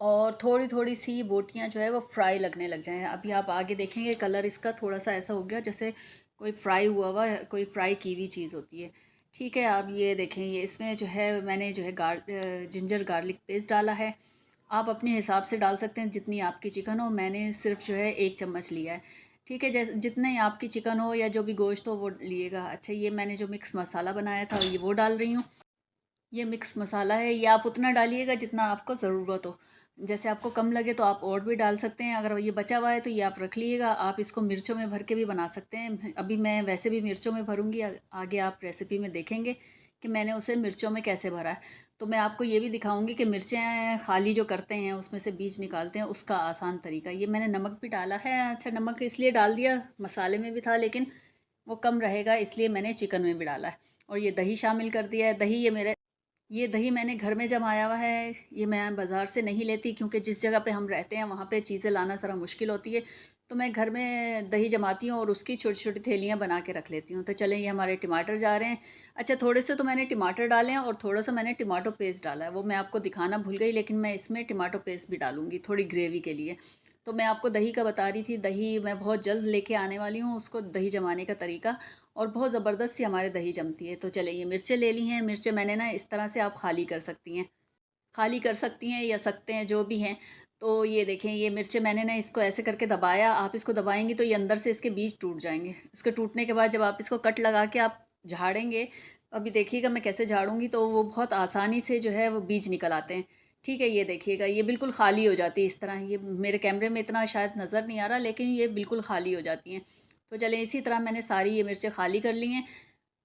और थोड़ी थोड़ी सी बोटियाँ जो है वो फ्राई लगने लग जाएँ। अभी आप आगे देखेंगे कलर इसका थोड़ा सा ऐसा हो गया जैसे कोई फ्राई हुआ कोई फ्राई की हुई चीज़ होती है। ठीक है, आप ये देखें, ये इसमें जो है मैंने जो है जिंजर गार्लिक पेस्ट डाला है। आप अपने हिसाब से डाल सकते हैं जितनी आपकी चिकन हो। मैंने सिर्फ जो है 1 चम्मच लिया है। ठीक है, जैसे जितने आपकी चिकन हो या जो भी गोश्त हो वो लिएगा। अच्छा, ये मैंने जो मिक्स मसाला बनाया था ये वो डाल रही हूँ। ये मिक्स मसाला है, ये आप उतना डालिएगा जितना आपको ज़रूरत हो। जैसे आपको कम लगे तो आप और भी डाल सकते हैं। अगर ये बचा हुआ है तो ये आप रख लीजिएगा। आप इसको मिर्चों में भर के भी बना सकते हैं। अभी मैं वैसे भी मिर्चों में भरूंगी, आगे आप रेसिपी में देखेंगे कि मैंने उसे मिर्चों में कैसे भरा है। तो मैं आपको ये भी दिखाऊंगी कि मिर्चें खाली जो करते हैं उसमें से बीज निकालते हैं उसका आसान तरीका। ये मैंने नमक भी डाला है। अच्छा, नमक इसलिए डाल दिया, मसाले में भी था लेकिन वो कम रहेगा इसलिए मैंने चिकन में भी डाला है। और ये दही शामिल कर दिया है। ये दही मैंने घर में जमाया हुआ है। ये मैं बाज़ार से नहीं लेती क्योंकि जिस जगह पे हम रहते हैं वहाँ पे चीज़ें लाना ज़रा मुश्किल होती है। तो मैं घर में दही जमाती हूँ और उसकी छोटी छोटी थैलियाँ बना के रख लेती हूँ। तो चलें, ये हमारे टमाटर जा रहे हैं। अच्छा, थोड़े से तो मैंने टमाटर डाले हैं और थोड़ा सा मैंने टमाटो पेस्ट डाला है, वो मैं आपको दिखाना भूल गई, लेकिन मैं इसमें टमाटो पेस्ट भी डालूँगी थोड़ी ग्रेवी के लिए। तो मैं आपको दही का बता रही थी, दही मैं बहुत जल्द लेके आने वाली हूँ, उसको दही जमाने का तरीका। और बहुत ज़बरदस्त सी हमारे दही जमती है। तो चले, ये मिर्चें ले ली हैं। मिर्चें मैंने ना इस तरह से आप खाली कर सकती हैं, या सकते हैं जो भी हैं। तो ये देखें, ये मिर्चें मैंने ना इसको ऐसे करके दबाया। आप इसको दबाएंगी तो ये अंदर से इसके बीज टूट जाएंगे। इसके टूटने के बाद जब आप इसको कट लगा के आप झाड़ेंगे, तो अभी देखिएगा मैं कैसे झाड़ूंगी, तो वो बहुत आसानी से जो है वो बीज निकल आते हैं। ठीक है, ये देखिएगा, ये बिल्कुल खाली हो जाती है इस तरह। ये मेरे कैमरे में इतना शायद नज़र नहीं आ रहा लेकिन ये बिल्कुल खाली हो जाती हैं। तो चलें, इसी तरह मैंने सारी ये मिर्चें खाली कर ली हैं।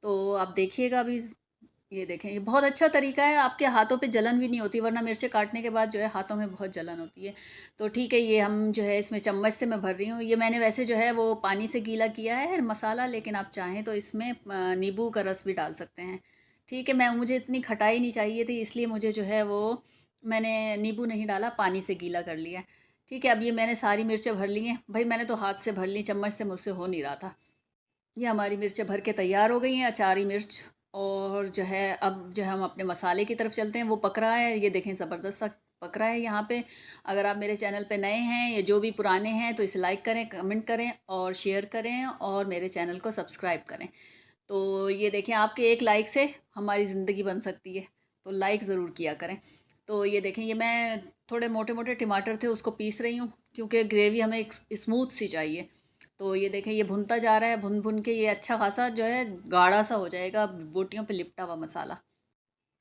तो आप देखिएगा अभी, ये देखें, ये बहुत अच्छा तरीका है। आपके हाथों पे जलन भी नहीं होती, वरना मिर्चें काटने के बाद जो है हाथों में बहुत जलन होती है। तो ठीक है, ये हम जो है इसमें चम्मच से मैं भर रही हूँ। ये मैंने वैसे जो है वो पानी से गीला किया है मसाला, लेकिन आप चाहें तो इसमें नींबू का रस भी डाल सकते हैं। ठीक है, मुझे इतनी खटाई नहीं चाहिए थी इसलिए मुझे जो है वो मैंने नींबू नहीं डाला, पानी से गीला कर लिया। ठीक है, अब ये मैंने सारी मिर्चें भर ली हैं। भाई मैंने तो हाथ से भर ली, चम्मच से मुझसे हो नहीं रहा था। ये हमारी मिर्चें भर के तैयार हो गई हैं, अचारी मिर्च। और जो है अब जो है हम अपने मसाले की तरफ चलते हैं। वो पक रहा है, ये देखें ज़बरदस्त सा पक रहा है यहाँ पे। अगर आप मेरे चैनल पे नए हैं या जो भी पुराने हैं तो इसे लाइक करें, कमेंट करें और शेयर करें और मेरे चैनल को सब्सक्राइब करें। तो ये देखें, आपके एक लाइक से हमारी ज़िंदगी बन सकती है, तो लाइक ज़रूर किया करें। तो ये देखें, ये मैं थोड़े मोटे मोटे टमाटर थे उसको पीस रही हूँ क्योंकि ग्रेवी हमें एक स्मूथ सी चाहिए। तो ये देखें, ये भुनता जा रहा है, भुन भुन के ये अच्छा खासा जो है गाढ़ा सा हो जाएगा, बोटियों पे लिपटा हुआ मसाला।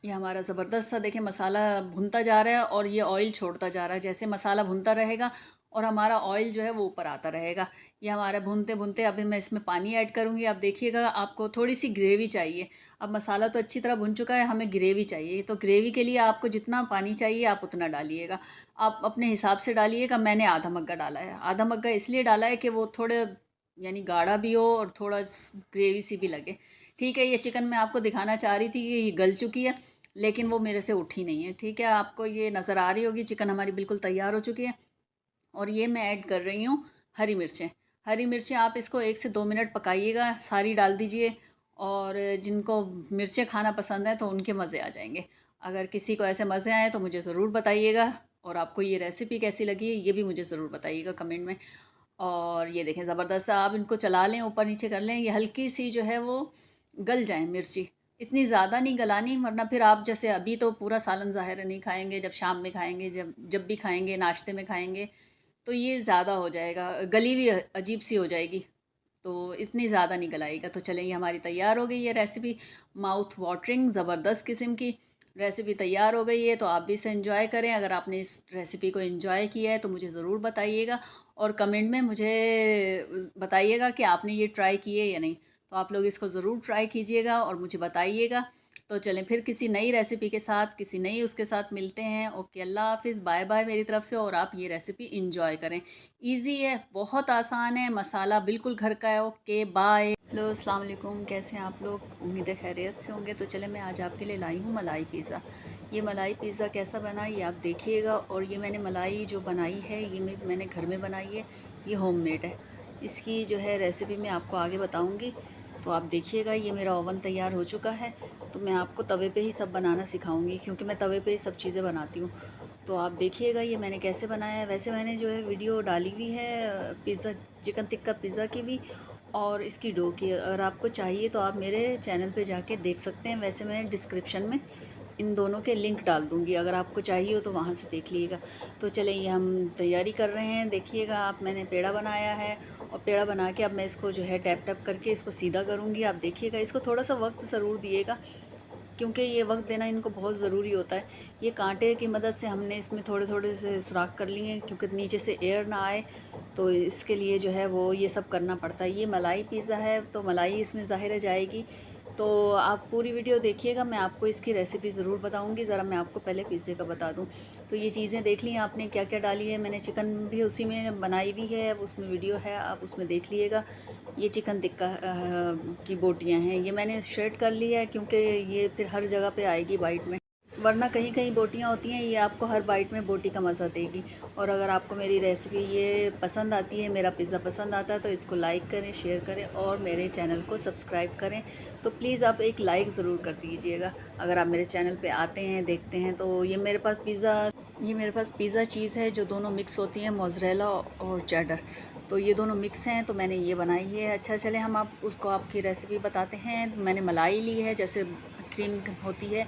ये हमारा ज़बरदस्त सा देखें मसाला भुनता जा रहा है और ये ऑयल छोड़ता जा रहा है। जैसे मसाला भुनता रहेगा और हमारा ऑयल जो है वो ऊपर आता रहेगा। ये हमारा भूनते भूनते अभी मैं इसमें पानी ऐड करूँगी। आप देखिएगा, आपको थोड़ी सी ग्रेवी चाहिए। अब मसाला तो अच्छी तरह भुन चुका है, हमें ग्रेवी चाहिए। तो ग्रेवी के लिए आपको जितना पानी चाहिए आप उतना डालिएगा। आप अपने हिसाब से डालिएगा। मैंने आधा मग्गा डाला है। आधा मग्गा इसलिए डाला है कि वो थोड़े यानी गाढ़ा भी हो और थोड़ा ग्रेवी सी भी लगे। ठीक है, ये चिकन मैं आपको दिखाना चाह रही थी कि ये गल चुकी है, लेकिन वो मेरे से उठी नहीं है। ठीक है, आपको ये नज़र आ रही होगी, चिकन हमारी बिल्कुल तैयार हो चुकी है। और ये मैं ऐड कर रही हूँ हरी मिर्चें। हरी मिर्चें आप इसको 1 से 2 मिनट पकाइएगा, सारी डाल दीजिए। और जिनको मिर्चें खाना पसंद है तो उनके मज़े आ जाएंगे। अगर किसी को ऐसे मज़े आए तो मुझे ज़रूर बताइएगा। और आपको ये रेसिपी कैसी लगी ये भी मुझे ज़रूर बताइएगा कमेंट में। और ये देखें, ज़बरदस्त आप इनको चला लें, ऊपर नीचे कर लें, ये हल्की सी जो है वो गल जाए मिर्ची। इतनी ज़्यादा नहीं गलानी, वरना फिर आप जैसे अभी तो पूरा सालन ज़ाहिर है नहीं खाएंगे, जब शाम में खाएंगे, जब जब भी खाएंगे, नाश्ते में खाएंगे तो ये ज़्यादा हो जाएगा, गली हुई अजीब सी हो जाएगी। तो इतनी ज़्यादा नहीं गलाएगा। तो चलें, ये हमारी तैयार हो गई है रेसिपी। माउथ वाटरिंग ज़बरदस्त किस्म की रेसिपी तैयार हो गई है। तो आप भी इसे एंजॉय करें। अगर आपने इस रेसिपी को एंजॉय किया है तो मुझे ज़रूर बताइएगा। और कमेंट में मुझे बताइएगा कि आपने ये ट्राई की है या नहीं। तो आप लोग इसको ज़रूर ट्राई कीजिएगा और मुझे बताइएगा। तो चलें, फिर किसी नई रेसिपी के साथ, किसी नई उसके साथ मिलते हैं। ओके, अल्लाह हाफ़िज़, बाय बाय मेरी तरफ से। और आप ये रेसिपी इंजॉय करें। इजी है, बहुत आसान है, मसाला बिल्कुल घर का है। Okay, bye. हेलो, अस्सलाम वालेकुम, कैसे हैं आप लोग? उम्मीद है खैरियत से होंगे। तो चले, मैं आज आपके लिए लाई हूँ मलाई पिज़्ज़ा। ये मलाई पिज़्ज़ा कैसा बना ये आप देखिएगा। और ये मैंने मलाई जो बनाई है ये मैंने घर में बनाई है, ये होममेड है। इसकी जो है रेसिपी मैं आपको आगे बताऊँगी। तो आप देखिएगा, ये मेरा ओवन तैयार हो चुका है। तो मैं आपको तवे पे ही सब बनाना सिखाऊंगी, क्योंकि मैं तवे पे ही सब चीज़ें बनाती हूँ। तो आप देखिएगा ये मैंने कैसे बनाया है। वैसे मैंने जो है वीडियो डाली हुई है पिज़्ज़ा, चिकन टिक्का पिज़्ज़ा की भी, और इसकी डो की। अगर आपको चाहिए तो आप मेरे चैनल पे जाके देख सकते हैं। वैसे मैं डिस्क्रिप्शन में इन दोनों के लिंक डाल दूँगी, अगर आपको चाहिए हो तो वहाँ से देख लीजिएगा। तो चलें, ये हम तैयारी कर रहे हैं। देखिएगा आप, मैंने पेड़ा बनाया है। और पेड़ा बना के अब मैं इसको जो है टैप टैप करके इसको सीधा करूँगी। आप देखिएगा, इसको थोड़ा सा वक्त ज़रूर दिएगा, क्योंकि ये वक्त देना इनको बहुत ज़रूरी होता है। ये कांटे की मदद से हमने इसमें थोड़े थोड़े से सुराख कर लिए हैं, क्योंकि नीचे से एयर ना आए। तो इसके लिए जो है वो ये सब करना पड़ता है। ये मलाई पिज़्ज़ा है तो मलाई इसमें ज़ाहिर जाएगी। तो आप पूरी वीडियो देखिएगा, मैं आपको इसकी रेसिपी ज़रूर बताऊंगी। ज़रा मैं आपको पहले पिज़्ज़े का बता दूं। तो ये चीज़ें देख ली आपने क्या क्या डाली है। मैंने चिकन भी उसी में बनाई हुई है, उसमें वीडियो है, आप उसमें देख लीजिएगा। ये चिकन टिक्का की बोटियां हैं, ये मैंने श्रेड कर लिया है, क्योंकि ये फिर हर जगह पे आएगी बाइट में। वरना कहीं कहीं बोटियां होती हैं, ये आपको हर बाइट में बोटी का मज़ा देगी। और अगर आपको मेरी रेसिपी ये पसंद आती है, मेरा पिज़्ज़ा पसंद आता है, तो इसको लाइक करें, शेयर करें और मेरे चैनल को सब्सक्राइब करें। तो प्लीज़ आप एक लाइक ज़रूर कर दीजिएगा अगर आप मेरे चैनल पे आते हैं, देखते हैं। तो ये मेरे पास पिज़्ज़ा चीज़ है जो दोनों मिक्स होती हैं, मोज़रेला और चेडर। तो ये दोनों मिक्स हैं, तो मैंने ये बनाई है। अच्छा, चले हम आप उसको आपकी रेसिपी बताते हैं। मैंने मलाई ली है, जैसे क्रीम होती है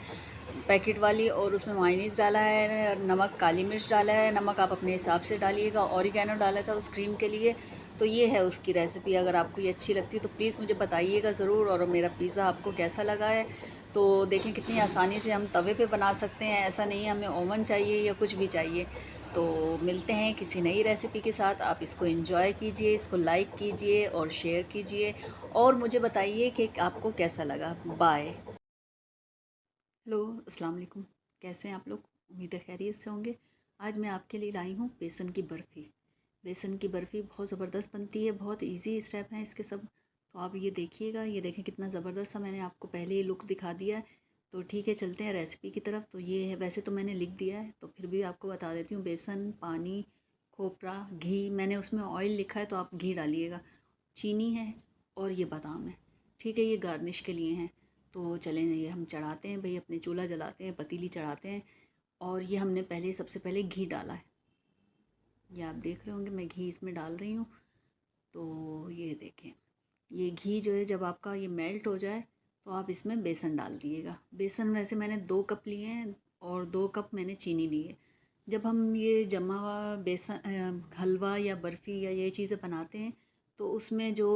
पैकेट वाली, और उसमें मायोनीज़ डाला है, नमक, काली मिर्च डाला है। नमक आप अपने हिसाब से डालिएगा। ऑरिगेनो डाला था उस क्रीम के लिए। तो ये है उसकी रेसिपी। अगर आपको ये अच्छी लगती है तो प्लीज़ मुझे बताइएगा ज़रूर। और मेरा पिज़्ज़ा आपको कैसा लगा है। तो देखें कितनी आसानी से हम तवे पे बना सकते हैं। ऐसा नहीं है हमें ओवन चाहिए या कुछ भी चाहिए। तो मिलते हैं किसी नई रेसिपी के साथ। आप इसको एंजॉय कीजिए, इसको लाइक कीजिए और शेयर कीजिए, और मुझे बताइए कि आपको कैसा लगा। बाय। हेलो, अस्सलाम वालेकुम, कैसे हैं आप लोग? उम्मीद है खैरियत से होंगे। आज मैं आपके लिए लाई हूँ बेसन की बर्फ़ी। बेसन की बर्फ़ी बहुत ज़बरदस्त बनती है, बहुत इजी स्टेप हैं इसके सब। तो आप ये देखिएगा, ये देखें कितना ज़बरदस्त सा मैंने आपको पहले ही लुक दिखा दिया है। तो ठीक है, चलते हैं रेसिपी की तरफ। तो ये है, वैसे तो मैंने लिख दिया है तो फिर भी आपको बता देती हूँ। बेसन, पानी, खोपरा, घी, मैंने उसमें ऑयल लिखा है तो आप घी डालिएगा। चीनी है और ये बादाम है। ठीक है, ये गार्निश के लिए हैं। तो चलें, ये हम चढ़ाते हैं भाई, अपने चूल्हा जलाते हैं, पतीली चढ़ाते हैं। और ये हमने पहले, सबसे पहले घी डाला है। ये आप देख रहे होंगे मैं घी इसमें डाल रही हूँ। तो ये देखें, ये घी जो है जब आपका ये मेल्ट हो जाए तो आप इसमें बेसन डाल दिएगा। बेसन वैसे मैंने 2 कप लिए हैं और 2 कप मैंने चीनी ली है। जब हम ये जमा हुआ बेसन हलवा या बर्फ़ी या ये चीज़ें बनाते हैं तो उसमें जो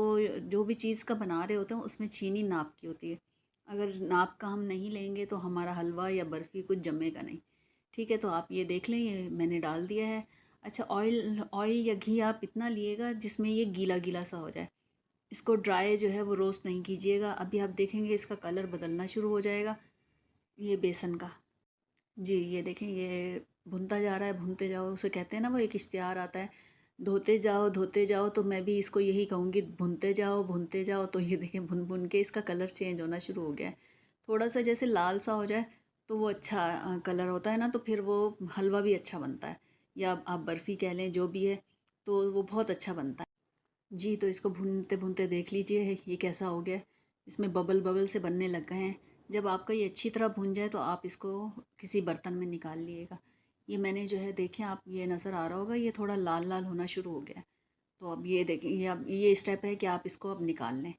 जो भी चीज़ का बना रहे होते हैं उसमें चीनी नाप की होती है। अगर नाप का हम नहीं लेंगे तो हमारा हलवा या बर्फ़ी कुछ जमेगा नहीं। ठीक है, तो आप ये देख लें, ये मैंने डाल दिया है। अच्छा, ऑयल ऑयल या घी आप इतना लिएगा जिसमें ये गीला गीला सा हो जाए। इसको ड्राई जो है वो रोस्ट नहीं कीजिएगा। अभी आप देखेंगे इसका कलर बदलना शुरू हो जाएगा, ये बेसन का। जी, ये देखें ये भुनता जा रहा है, भुनते जाओ, उसे कहते हैं ना, वो एक इश्तिहार आता है, धोते जाओ, तो मैं भी इसको यही कहूँगी, भुनते जाओ। तो ये देखें भुन भुन के इसका कलर चेंज होना शुरू हो गया है। थोड़ा सा जैसे लाल सा हो जाए तो वो अच्छा कलर होता है ना, तो फिर वो हलवा भी अच्छा बनता है, या आप बर्फ़ी कह लें, जो भी है, तो वो बहुत अच्छा बनता है। जी, तो इसको भूनते भूनते देख लीजिए ये कैसा हो गया है। इसमें बबल बबल से बनने लग गए हैं। जब आपका ये अच्छी तरह भून जाए तो आप इसको किसी बर्तन में निकाल लिएगा। ये मैंने जो है, देखें आप, ये नज़र आ रहा होगा, ये थोड़ा लाल लाल होना शुरू हो गया है। तो अब ये देखें, ये अब ये स्टेप है कि आप इसको अब निकाल लें।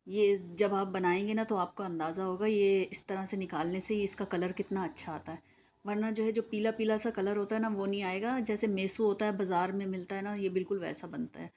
ये जब आप बनाएंगे ना तो आपको अंदाज़ा होगा ये इस तरह से निकालने से ही इसका कलर कितना अच्छा आता है। वरना जो है, जो पीला पीला सा कलर होता है ना, वो नहीं आएगा। जैसे मेसू होता है बाज़ार में मिलता है ना, ये बिल्कुल वैसा बनता है।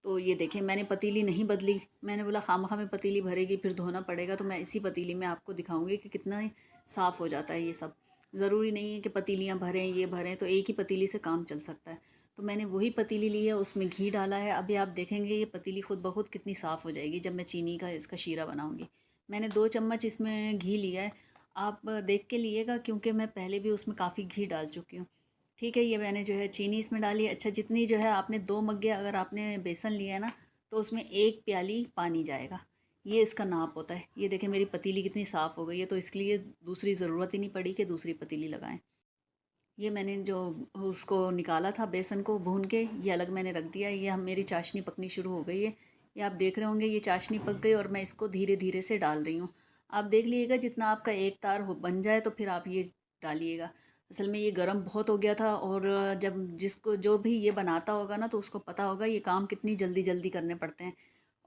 तो ये देखें मैंने पतीली नहीं बदली। मैंने बोला खामखा में पतीली भरेगी फिर धोना पड़ेगा, तो मैं इसी पतीली में आपको दिखाऊंगी कि कितना ही साफ़ हो जाता है ये सब। ज़रूरी नहीं है कि पतीलियाँ भरें, ये भरें, तो एक ही पतीली से काम चल सकता है। तो मैंने वही पतीली ली है, उसमें घी डाला है। अभी आप देखेंगे ये पतीली खुद ब खुद कितनी साफ़ हो जाएगी जब मैं चीनी का इसका शीरा बनाऊँगी। मैंने 2 चम्मच इसमें घी लिया है। आप देख के लिएगा, क्योंकि मैं पहले भी उसमें काफ़ी घी डाल चुकी हूँ। ठीक है, ये मैंने जो है चीनी इसमें डाली है। अच्छा, जितनी जो है आपने 2 मग्गे अगर आपने बेसन लिया है ना, तो उसमें 1 प्याली पानी जाएगा। ये इसका नाप होता है। ये देखें मेरी पतीली कितनी साफ़ हो गई है, तो इसके लिए दूसरी ज़रूरत ही नहीं पड़ी कि दूसरी पतीली लगाएं। ये मैंने जो उसको निकाला था बेसन को भून के, ये अलग मैंने रख दिया। ये हम मेरी चाशनी पकनी शुरू हो गई है। ये आप देख रहे होंगे ये चाशनी पक गई और मैं इसको धीरे धीरे से डाल रही हूँ। आप देख लीजिएगा जितना आपका एक तार हो बन जाए तो फिर आप ये डालिएगा। असल में ये गर्म बहुत हो गया था, और जब जिसको जो भी ये बनाता होगा ना तो उसको पता होगा ये काम कितनी जल्दी जल्दी करने पड़ते हैं।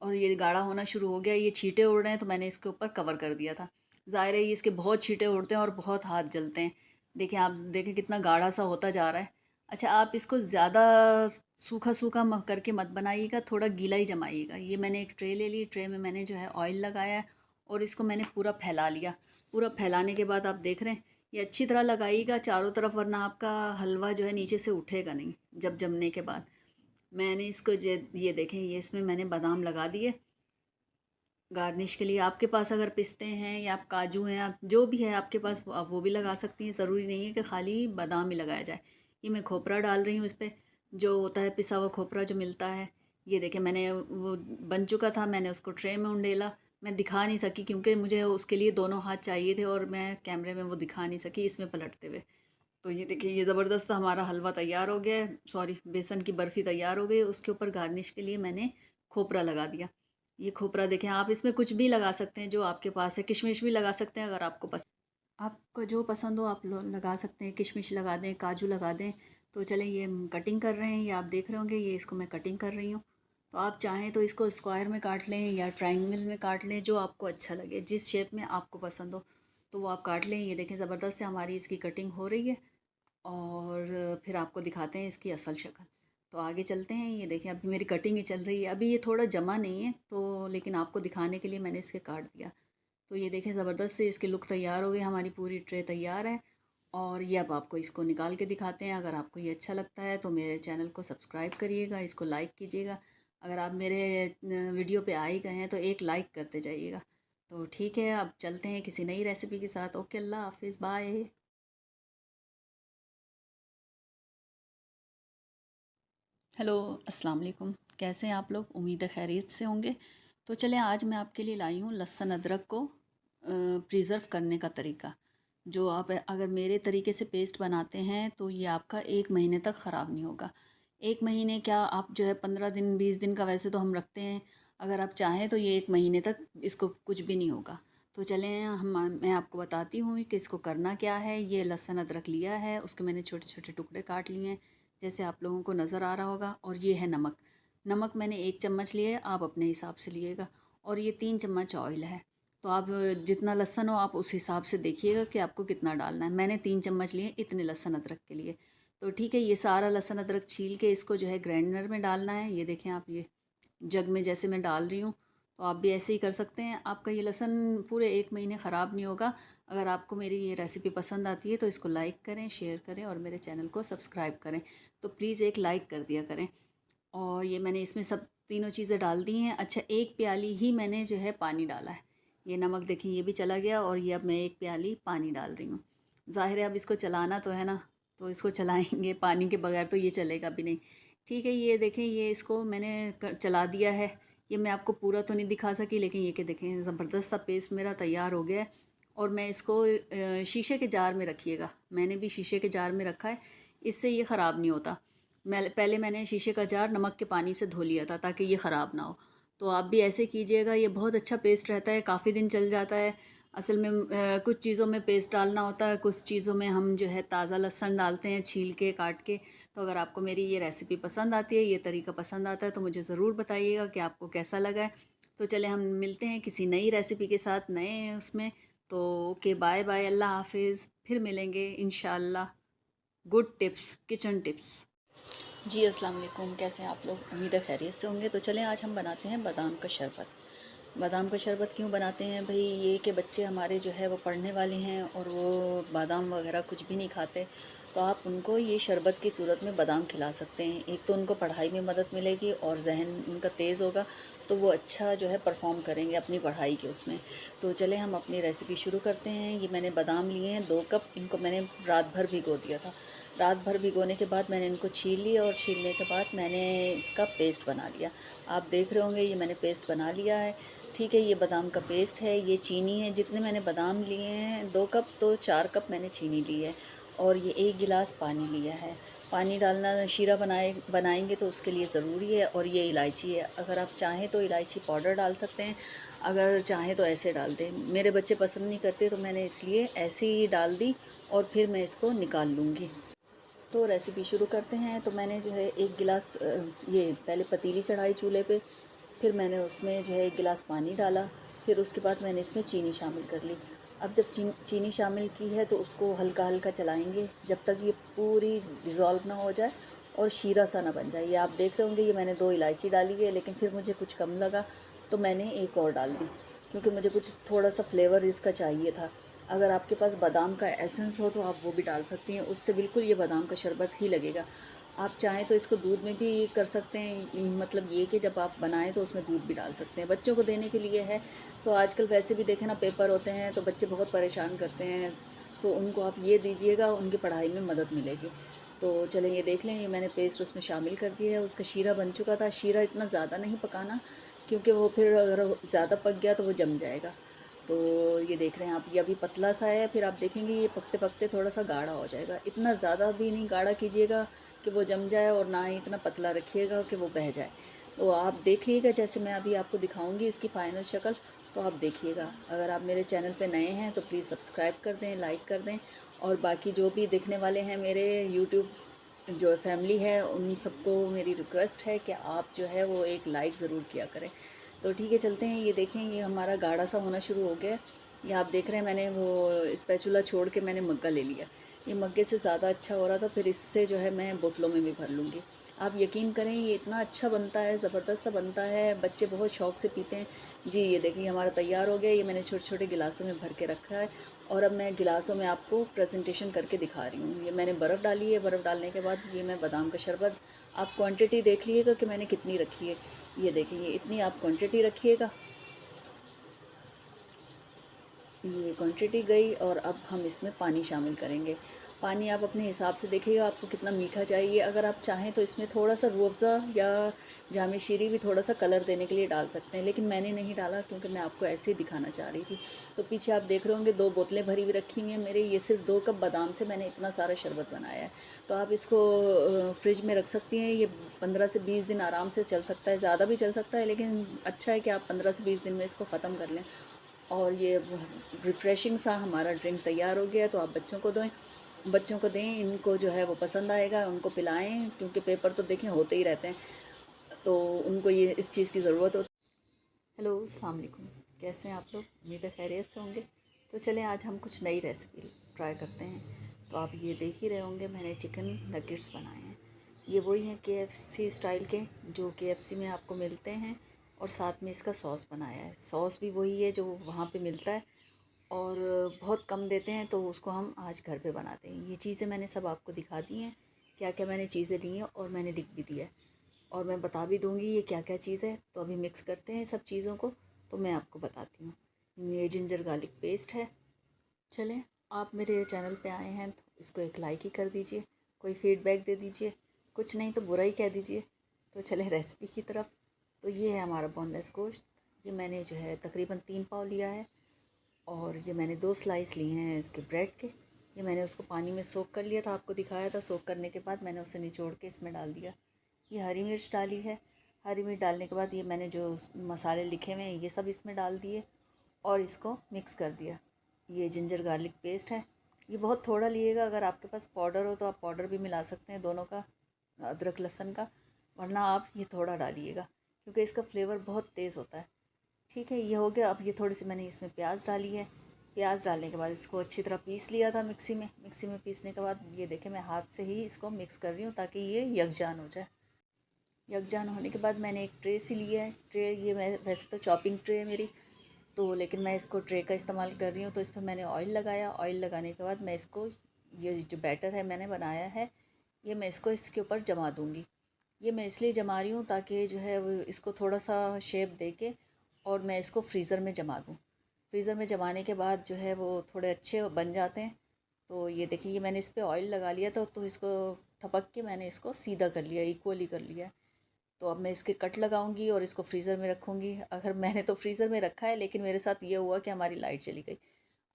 और ये गाढ़ा होना शुरू हो गया, ये छींटे उड़ रहे हैं, तो मैंने इसके ऊपर कवर कर दिया था। ज़ाहिर है ये इसके बहुत छींटे उड़ते हैं और बहुत हाथ जलते हैं। देखिए, आप देखें कितना गाढ़ा सा होता जा रहा है। अच्छा, आप इसको ज़्यादा सूखा सूखा करके मत बनाइएगा, थोड़ा गीला ही जमाइएगा। ये मैंने एक ट्रे ले ली, ट्रे में मैंने जो है ऑयल लगाया है और इसको मैंने पूरा फैला लिया। पूरा फैलाने के बाद आप देख रहे हैं ये अच्छी तरह लगाइएगा चारों तरफ, वरना आपका हलवा जो है नीचे से उठेगा नहीं जब जमने के बाद। मैंने इसको ये देखें, ये इसमें मैंने बादाम लगा दिए गार्निश के लिए। आपके पास अगर पिस्ते हैं या आप काजू हैं, आप जो भी है आपके पास, आप वो भी लगा सकती हैं। ज़रूरी नहीं है कि खाली बादाम ही लगाया जाए। ये मैं खोपरा डाल रही हूँ इस पर, जो होता है पिसा हुआ खोपरा जो मिलता है। ये देखें मैंने वो बन चुका था, मैंने उसको ट्रे में उंडेला। मैं दिखा नहीं सकी क्योंकि मुझे उसके लिए दोनों हाथ चाहिए थे, और मैं कैमरे में वो दिखा नहीं सकी इसमें पलटते हुए। तो ये देखिए ये ज़बरदस्त हमारा हलवा तैयार हो गया है, सॉरी बेसन की बर्फ़ी तैयार हो गई है। उसके ऊपर गार्निश के लिए मैंने खोपरा लगा दिया। ये खोपरा देखें, आप इसमें कुछ भी लगा सकते हैं जो आपके पास है। किशमिश भी लगा सकते हैं अगर आपको पसंद, आपको जो पसंद हो आप लगा सकते हैं। किशमिश लगा दें, काजू लगा दें। तो चलें, ये हम कटिंग कर रहे हैं, ये आप देख रहे होंगे, ये इसको मैं कटिंग कर रही हूँ। तो आप चाहें तो इसको स्क्वायर में काट लें या ट्रायंगल में काट लें, जो आपको अच्छा लगे, जिस शेप में आपको पसंद हो तो वो आप काट लें। ये देखें ज़बरदस्त से हमारी इसकी कटिंग हो रही है, और फिर आपको दिखाते हैं इसकी असल शक्ल। तो आगे चलते हैं। ये देखिए अभी मेरी कटिंग ही चल रही है, अभी ये थोड़ा जमा नहीं है तो, लेकिन आपको दिखाने के लिए मैंने इसके काट दिया। तो ये देखें ज़बरदस्त से इसके लुक तैयार हो गई, हमारी पूरी ट्रे तैयार है। और ये अब आपको इसको निकाल के दिखाते हैं। अगर आपको ये अच्छा लगता है तो मेरे चैनल को सब्सक्राइब करिएगा, इसको लाइक कीजिएगा। अगर आप मेरे वीडियो पे आ ही गए हैं तो एक लाइक करते जाइएगा। तो ठीक है, अब चलते हैं किसी नई रेसिपी के साथ। ओके, अल्लाह हाफिज़, बाय। हेलो, अस्सलाम वालेकुम। कैसे हैं आप लोग? उम्मीद है खैरियत से होंगे। तो चलें, आज मैं आपके लिए लाई हूँ लहसुन अदरक को प्रिज़र्व करने का तरीका। जो आप अगर मेरे तरीके से पेस्ट बनाते हैं तो ये आपका 1 महीने तक ख़राब नहीं होगा। 1 महीने क्या, आप जो है 15 दिन 20 दिन का वैसे तो हम रखते हैं। अगर आप चाहें तो ये 1 महीने तक इसको कुछ भी नहीं होगा। तो चलें, हम मैं आपको बताती हूँ कि इसको करना क्या है। ये लहसुन अदरक लिया है, उसके मैंने छोटे छोटे टुकड़े काट लिए हैं जैसे आप लोगों को नज़र आ रहा होगा। और ये है नमक। नमक मैंने 1 चम्मच लिया है, आप अपने हिसाब से लिएगा। और ये 3 चम्मच ऑयल है। तो आप जितना लहसुन हो आप उस हिसाब से देखिएगा कि आपको कितना डालना है। मैंने 3 चम्मच लिए इतने लहसुन अदरक के लिए। तो ठीक है, ये सारा लहसुन अदरक छील के इसको जो है ग्राइंडर में डालना है। ये देखें आप, ये जग में जैसे मैं डाल रही हूँ। तो आप भी ऐसे ही कर सकते हैं। आपका ये लहसुन पूरे 1 महीने ख़राब नहीं होगा। अगर आपको मेरी ये रेसिपी पसंद आती है तो इसको लाइक करें, शेयर करें और मेरे चैनल को सब्सक्राइब करें। तो प्लीज़ एक लाइक कर दिया करें। और ये मैंने इसमें सब तीनों चीज़ें डाल दी हैं। अच्छा, 1 प्याली ही मैंने जो है पानी डाला है। ये नमक देखिए ये भी चला गया और ये अब मैं 1 प्याली पानी डाल रही हूँ। ज़ाहिर है अब इसको चलाना तो है ना, तो इसको चलाएँगे, पानी के बगैर तो ये चलेगा भी नहीं। ठीक है, ये देखें ये इसको मैंने चला दिया है। ये मैं आपको पूरा तो नहीं दिखा सकी, लेकिन ये कि देखें ज़बरदस्त सा पेस्ट मेरा तैयार हो गया है। और मैं इसको शीशे के जार में रखिएगा। मैंने भी शीशे के जार में रखा है, इससे ये ख़राब नहीं होता। पहले मैंने शीशे का जार नमक के पानी से धो लिया था ताकि ये ख़राब ना हो। तो आप भी ऐसे कीजिएगा, ये बहुत अच्छा पेस्ट रहता है, काफ़ी दिन चल जाता है। असल में कुछ चीज़ों में पेस्ट डालना होता है, कुछ चीज़ों में हम जो है ताज़ा लहसुन डालते हैं छील के काट के। तो अगर आपको मेरी ये रेसिपी पसंद आती है, ये तरीका पसंद आता है, तो मुझे ज़रूर बताइएगा कि आपको कैसा लगा है। तो चले हम मिलते हैं किसी नई रेसिपी के साथ, नए उसमें। तो ओके, बाय बाय, अल्लाह हाफिज़। फिर मिलेंगे इंशाल्लाह। Good tips, kitchen tips. जी अस्सलाम वालेकुम, कैसे हैं आप लोग? उम्मीद है खैरियत से होंगे। तो चलें आज हम बनाते हैं बादाम का शरबत। बादाम का शरबत क्यों बनाते हैं भाई? ये कि बच्चे हमारे जो है वो पढ़ने वाले हैं और वो बादाम वगैरह कुछ भी नहीं खाते, तो आप उनको ये शरबत की सूरत में बादाम खिला सकते हैं। एक तो उनको पढ़ाई में मदद मिलेगी और जहन उनका तेज़ होगा, तो वो अच्छा जो है परफॉर्म करेंगे अपनी पढ़ाई के उसमें। तो चलें हम अपनी रेसिपी शुरू करते हैं। ये मैंने बादाम लिए हैं 2 कप, इनको मैंने रात भर भिगो दिया था। रात भर भिगोने के बाद मैंने इनको छील लिया और छीलने के बाद मैंने इसका पेस्ट बना लिया। आप देख रहे होंगे ये मैंने पेस्ट बना लिया है। ठीक है, ये बादाम का पेस्ट है, ये चीनी है। जितने मैंने बादाम लिए हैं 2 कप, तो 4 कप मैंने चीनी ली है और ये 1 गिलास पानी लिया है। पानी डालना शीरा बनाएंगे तो उसके लिए ज़रूरी है। और ये इलायची है, अगर आप चाहें तो इलायची पाउडर डाल सकते हैं, अगर चाहें तो ऐसे डाल दें। मेरे बच्चे पसंद नहीं करते तो मैंने इसलिए ऐसे ही डाल दी और फिर मैं इसको निकाल लूँगी। तो रेसिपी शुरू करते हैं। तो मैंने जो है 1 गिलास ये पहले पतीली चढ़ाई चूल्हे पे, फिर मैंने उसमें जो है 1 गिलास पानी डाला, फिर उसके बाद मैंने इसमें चीनी शामिल कर ली। अब जब चीनी शामिल की है तो उसको हल्का हल्का चलाएंगे जब तक ये पूरी डिज़ोल्व ना हो जाए और शीरा सा ना बन जाए। ये आप देख रहे होंगे ये मैंने 2 इलायची डाली है, लेकिन फिर मुझे कुछ कम लगा तो मैंने एक और डाल दी, क्योंकि मुझे कुछ थोड़ा सा फ्लेवर इसका चाहिए था। अगर आपके पास बादाम का एसेंस हो तो आप वो भी डाल सकती हैं, उससे बिल्कुल ये बादाम का शरबत ही लगेगा। आप चाहें तो इसको दूध में भी कर सकते हैं, मतलब ये कि जब आप बनाएं तो उसमें दूध भी डाल सकते हैं। बच्चों को देने के लिए है। तो आजकल वैसे भी देखें ना, पेपर होते हैं तो बच्चे बहुत परेशान करते हैं, तो उनको आप ये दीजिएगा, उनकी पढ़ाई में मदद मिलेगी। तो चलें ये देख लें, ये मैंने पेस्ट उसमें शामिल कर दिया है। उसका शीरा बन चुका था। शीरा इतना ज़्यादा नहीं पकाना, क्योंकि वो फिर अगर ज़्यादा पक गया तो वो जम जाएगा। तो ये देख रहे हैं आप, ये अभी पतला सा है, फिर आप देखेंगे ये पकते पकते थोड़ा सा गाढ़ा हो जाएगा। इतना ज़्यादा भी नहीं गाढ़ा कीजिएगा कि वो जम जाए, और ना ही इतना पतला रखिएगा कि वो बह जाए। तो आप देखिएगा, जैसे मैं अभी आपको दिखाऊंगी इसकी फ़ाइनल शक्ल, तो आप देखिएगा। अगर आप मेरे चैनल पे नए हैं तो प्लीज़ सब्सक्राइब कर दें, लाइक कर दें। और बाकी जो भी देखने वाले हैं मेरे यूट्यूब जो फैमिली है, उन सबको मेरी रिक्वेस्ट है कि आप जो है वो एक लाइक ज़रूर किया करें। तो ठीक है, चलते हैं। ये देखें, ये हमारा गाढ़ा सा होना शुरू हो गया है। ये आप देख रहे हैं, मैंने वो स्पैचुला छोड़ के मैंने मग्गा ले लिया। ये मग्गे से ज़्यादा अच्छा हो रहा था, फिर इससे जो है मैं बोतलों में भी भर लूँगी। आप यकीन करें, ये इतना अच्छा बनता है, ज़बरदस्त सा बनता है, बच्चे बहुत शौक़ से पीते हैं। जी ये देखिए हमारा तैयार हो गया। ये मैंने छोटे छोटे गिलासों में भर के रखा है और अब मैं गिलासों में आपको प्रेजेंटेशन करके दिखा रही हूँ। ये मैंने बर्फ़ डाली है, बर्फ़ डालने के बाद ये मैं बादाम का शरबत, आप क्वांटिटी देख लीजिएगा कि मैंने कितनी रखी है। ये देखिए, इतनी आप क्वांटिटी रखिएगा। ये क्वांटिटी गई और अब हम इसमें पानी शामिल करेंगे। पानी आप अपने हिसाब से देखिएगा आपको कितना मीठा चाहिए। अगर आप चाहें तो इसमें थोड़ा सा रूह अफ़ज़ा या जामे शीरी भी थोड़ा सा कलर देने के लिए डाल सकते हैं, लेकिन मैंने नहीं डाला क्योंकि मैं आपको ऐसे ही दिखाना चाह रही थी। तो पीछे आप देख रहे होंगे 2 बोतलें भरी हुई रखी हुई हैं मेरे। ये सिर्फ 2 कप बादाम से मैंने इतना सारा शरबत बनाया है। तो आप इसको फ्रिज में रख सकती हैं। ये 15 से 20 दिन आराम से चल सकता है, ज़्यादा भी चल सकता है, लेकिन अच्छा है कि आप 15 से 20 दिन में इसको ख़त्म कर लें। और ये रिफ़्रेशिंग सा हमारा ड्रिंक तैयार हो गया। तो आप बच्चों को दें, इनको जो है वो पसंद आएगा, उनको पिलाएं, क्योंकि पेपर तो देखें होते ही रहते हैं, तो उनको ये इस चीज़ की ज़रूरत होती है। हेलो, अस्सलाम वालेकुम, कैसे हैं आप लोग? उम्मीद है खैरियत से होंगे। तो चलें आज हम कुछ नई रेसिपी ट्राई करते हैं। तो आप ये देख ही रहे होंगे, मैंने चिकन नगेट्स बनाए हैं। ये वही हैं KFC स्टाइल के, जो KFC में आपको मिलते हैं, और साथ में इसका सॉस बनाया है। सॉस भी वही है जो वहाँ पे मिलता है और बहुत कम देते हैं, तो उसको हम आज घर पे बनाते हैं। ये चीज़ें मैंने सब आपको दिखा दी हैं, क्या क्या मैंने चीज़ें ली हैं, और मैंने लिख भी दिया है और मैं बता भी दूँगी ये क्या क्या चीज़ है। तो अभी मिक्स करते हैं सब चीज़ों को, तो मैं आपको बताती हूँ। ये जिंजर गार्लिक पेस्ट है। चलें, आप मेरे चैनल पे आए हैं तो इसको एक लाइक ही कर दीजिए, कोई फीडबैक दे दीजिए, कुछ नहीं तो बुरा ही कह दीजिए। तो चले रेसिपी की तरफ। तो ये है हमारा बोनलेस गोश्त। ये मैंने जो है तकरीबन 3 पाव लिया है और ये मैंने 2 स्लाइस लिए हैं इसके ब्रेड के। ये मैंने उसको पानी में सोक कर लिया था, आपको दिखाया था। सोक करने के बाद मैंने उसे निचोड़ के इसमें डाल दिया। ये हरी मिर्च डाली है। हरी मिर्च डालने के बाद ये मैंने जो मसाले लिखे हुए हैं ये सब इसमें डाल दिए और इसको मिक्स कर दिया। ये जिंजर गार्लिक पेस्ट है। ये बहुत थोड़ा लिएगा, अगर आपके पास पाउडर हो तो आप पाउडर भी मिला सकते हैं दोनों का, अदरक लहसुन का, वरना आप ये थोड़ा डालिएगा क्योंकि इसका फ्लेवर बहुत तेज़ होता है। ठीक है, ये हो गया। अब ये थोड़ी सी मैंने इसमें प्याज डाली है। प्याज डालने के बाद इसको अच्छी तरह पीस लिया था मिक्सी में। मिक्सी में पीसने के बाद ये देखें मैं हाथ से ही इसको मिक्स कर रही हूँ ताकि ये यकजान हो जाए। यकजान होने के बाद मैंने एक ट्रे सी लिया है। ट्रे ये मैं वैसे तो चॉपिंग ट्रे है मेरी, तो लेकिन मैं इसको ट्रे का इस्तेमाल कर रही हूँ। तो इस पर मैंने ऑयल लगाया। ऑयल लगाने के बाद मैं इसको, ये जो बैटर है मैंने बनाया है, ये मैं इसको इसके ऊपर जमा दूँगी। ये मैं इसलिए जमा रही हूँ ताकि जो है वो इसको थोड़ा सा शेप दे के और मैं इसको फ्रीज़र में जमा दूँ। फ्रीज़र में जमाने के बाद जो है वो थोड़े अच्छे बन जाते हैं। तो ये देखिए, ये मैंने इस पे ऑयल लगा लिया था, तो इसको थपक के मैंने इसको सीधा कर लिया, इक्वली कर लिया। तो अब मैं इसके कट लगाऊंगी और इसको फ्रीज़र में रखूँगी। अगर मैंने तो फ्रीज़र में रखा है, लेकिन मेरे साथ ये हुआ कि हमारी लाइट चली गई।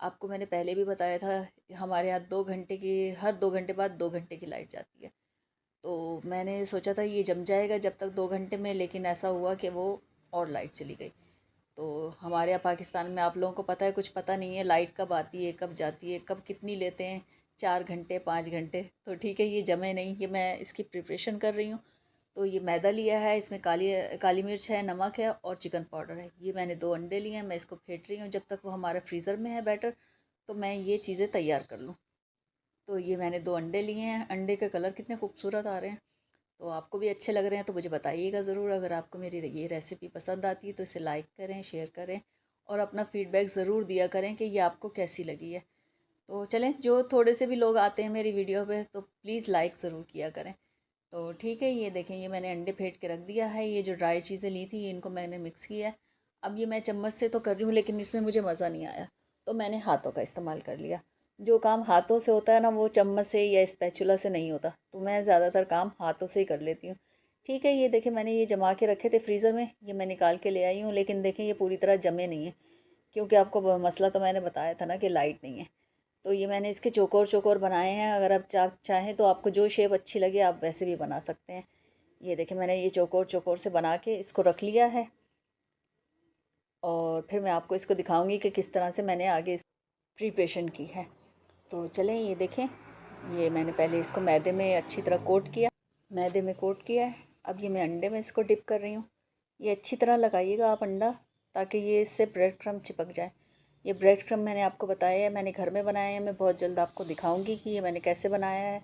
आपको मैंने पहले भी बताया था, हमारे यहाँ 2 घंटे की, हर 2 घंटे बाद 2 घंटे की लाइट जाती है। तो मैंने सोचा था ये जम जाएगा जब तक 2 घंटे में, लेकिन ऐसा हुआ कि वो और लाइट चली गई। तो हमारे यहाँ पाकिस्तान में आप लोगों को पता है, कुछ पता नहीं है लाइट कब आती है कब जाती है, कब कितनी लेते हैं, 4 घंटे 5 घंटे। तो ठीक है, ये जमे नहीं। ये मैं इसकी प्रिपरेशन कर रही हूँ। तो ये मैदा लिया है, इसमें काली काली मिर्च है, नमक है और चिकन पाउडर है। ये मैंने 2 अंडे लिए हैं, मैं इसको फेंट रही हूँ जब तक वो हमारा फ्रीज़र में है बैटर, तो मैं ये चीज़ें तैयार कर लूँ। तो ये मैंने 2 अंडे लिए हैं। अंडे के कलर कितने खूबसूरत आ रहे हैं। तो आपको भी अच्छे लग रहे हैं तो मुझे बताइएगा ज़रूर। अगर आपको मेरी ये रेसिपी पसंद आती है तो इसे लाइक करें, शेयर करें और अपना फ़ीडबैक ज़रूर दिया करें कि ये आपको कैसी लगी है। तो चलें, जो थोड़े से भी लोग आते हैं मेरी वीडियो पे तो प्लीज़ लाइक ज़रूर किया करें। तो ठीक है, ये देखें, ये मैंने अंडे फेंट के रख दिया है। ये जो ड्राई चीज़ें ली थी इनको मैंने मिक्स किया है। अब ये मैं चम्मच से तो कर रही हूँ, लेकिन इसमें मुझे मज़ा नहीं आया, तो मैंने हाथों का इस्तेमाल कर लिया। जो काम हाथों से होता है ना, वो चम्मच से या स्पैचुला से नहीं होता, तो मैं ज़्यादातर काम हाथों से ही कर लेती हूँ। ठीक है, ये देखें मैंने ये जमा के रखे थे फ्रीज़र में, ये मैं निकाल के ले आई हूँ। लेकिन देखें ये पूरी तरह जमे नहीं है, क्योंकि आपको मसला तो मैंने बताया था ना कि लाइट नहीं है। तो ये मैंने इसके चौकोर चौकोर बनाए हैं। अगर आप चाहें तो आपको जो शेप अच्छी लगे आप वैसे भी बना सकते हैं। ये देखें, मैंने ये चौकोर चौकोर से बना के इसको रख लिया है और फिर मैं आपको इसको दिखाऊंगी कि किस तरह से मैंने आगे इस प्रिपरेशन की है। तो चलें, ये देखें, ये मैंने पहले इसको मैदे में अच्छी तरह कोट किया, मैदे में कोट किया है। अब ये मैं अंडे में इसको डिप कर रही हूँ। ये अच्छी तरह लगाइएगा आप अंडा, ताकि ये इससे ब्रेड क्रम्ब चिपक जाए। ये ब्रेड क्रम्ब मैंने आपको बताया है, मैंने घर में बनाया है। मैं बहुत जल्द आपको दिखाऊंगी कि ये मैंने कैसे बनाया है।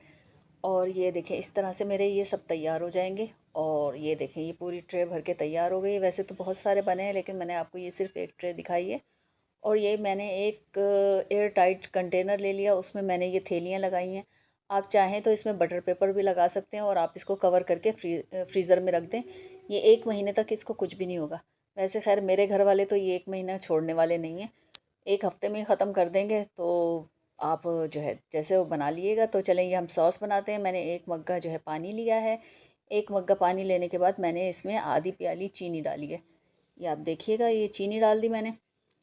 और ये देखें, इस तरह से मेरे ये सब तैयार हो जाएंगे। और ये देखें, ये पूरी ट्रे भर के तैयार हो गई। वैसे तो बहुत सारे बने हैं, लेकिन मैंने आपको ये सिर्फ एक ट्रे दिखाई है। और ये मैंने एक एयर टाइट कंटेनर ले लिया, उसमें मैंने ये थैलियाँ लगाई हैं। आप चाहें तो इसमें बटर पेपर भी लगा सकते हैं और आप इसको कवर करके फ्रीज़र में रख दें। ये 1 महीने तक इसको कुछ भी नहीं होगा। वैसे खैर मेरे घर वाले तो ये 1 महीना छोड़ने वाले नहीं हैं, 1 हफ्ते में ही ख़त्म कर देंगे। तो आप जो है जैसे वो बना लिएगा। तो चलें, ये हम सॉस बनाते हैं। मैंने 1 मग्गा जो है पानी लिया है। 1 मग्गा पानी लेने के बाद मैंने इसमें आधी प्याली चीनी डाली है। ये आप देखिएगा, ये चीनी डाल दी मैंने।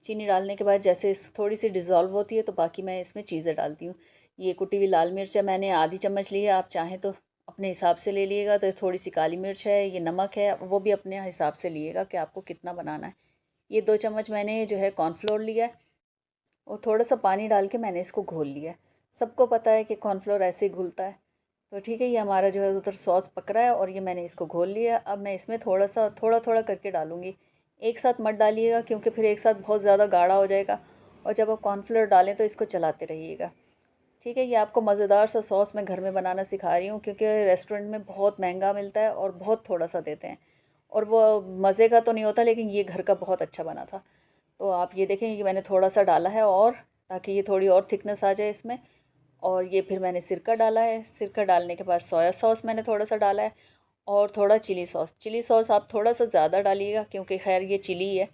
चीनी डालने के बाद जैसे थोड़ी सी डिज़ोल्व होती है तो बाकी मैं इसमें चीज़ें डालती हूँ। ये कुटी हुई लाल मिर्च है, मैंने आधी चम्मच ली है। आप चाहें तो अपने हिसाब से ले लीजिएगा। तो थोड़ी सी काली मिर्च है, ये नमक है, वो भी अपने हिसाब से लीजिएगा कि आपको कितना बनाना है। ये 2 चम्मच मैंने जो है कॉर्नफ्लोर लिया है और थोड़ा सा पानी डाल के मैंने इसको घोल लिया है। सबको पता है कि कॉर्नफ्लोर ऐसे ही घुलता है। तो ठीक है, ये हमारा जो है उधर सॉस पक रहा है और ये मैंने इसको घोल लिया। अब मैं इसमें थोड़ा थोड़ा करके डालूँगी, एक साथ मत डालिएगा क्योंकि फिर एक साथ बहुत ज़्यादा गाढ़ा हो जाएगा। और जब आप कॉर्नफ्लोर डालें तो इसको चलाते रहिएगा। ठीक है, ये आपको मज़ेदार सा सॉस मैं घर में बनाना सिखा रही हूँ, क्योंकि रेस्टोरेंट में बहुत महंगा मिलता है और बहुत थोड़ा सा देते हैं। और वो मज़े का तो नहीं होता, लेकिन ये घर का बहुत अच्छा बना था। तो आप ये देखें कि मैंने थोड़ा सा डाला है और, ताकि ये थोड़ी और थिकनेस आ जाए इसमें। और ये फिर मैंने सिरका डाला है, सिरका डालने के बाद सोया सॉस मैंने थोड़ा सा डाला है, और थोड़ा चिली सॉस आप थोड़ा सा ज़्यादा डालिएगा, क्योंकि खैर ये चिली है।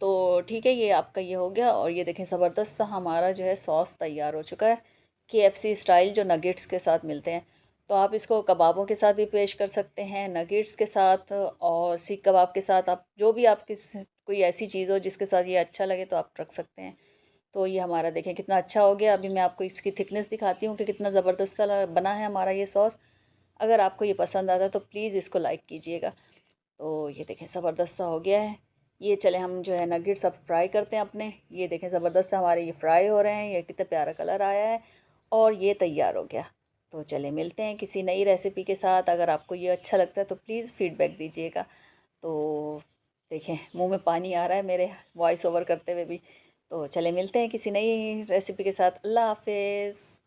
तो ठीक है, ये आपका ये हो गया। और ये देखें ज़बरदस्त सा हमारा जो है सॉस तैयार हो चुका है, KFC स्टाइल जो नगेट्स के साथ मिलते हैं। तो आप इसको कबाबों के साथ भी पेश कर सकते हैं, नगेट्स के साथ, और सीख कबाब के साथ, आप जो भी आपकी कोई ऐसी चीज़ हो जिसके साथ ये अच्छा लगे तो आप रख सकते हैं। तो ये हमारा देखें कितना अच्छा हो गया। अभी मैं आपको इसकी थिकनेस दिखाती हूँ कि कितना ज़बरदस्त बना है हमारा ये सॉस। अगर आपको ये पसंद आता है तो प्लीज़ इसको लाइक कीजिएगा। तो ये देखें ज़बरदस्त सा हो गया है। ये चले हम जो है नगेट्स अब फ्राई करते हैं अपने। ये देखें ज़बरदस्त से हमारे ये फ्राई हो रहे हैं, ये कितना प्यारा कलर आया है, और ये तैयार हो गया। तो चले मिलते हैं किसी नई रेसिपी के साथ। अगर आपको ये अच्छा लगता है तो प्लीज़ फ़ीडबैक दीजिएगा। तो देखें मुंह में पानी आ रहा है मेरे वॉइस ओवर करते हुए भी। तो चले मिलते हैं किसी नई रेसिपी के साथ। अल्लाह हाफ़िज़।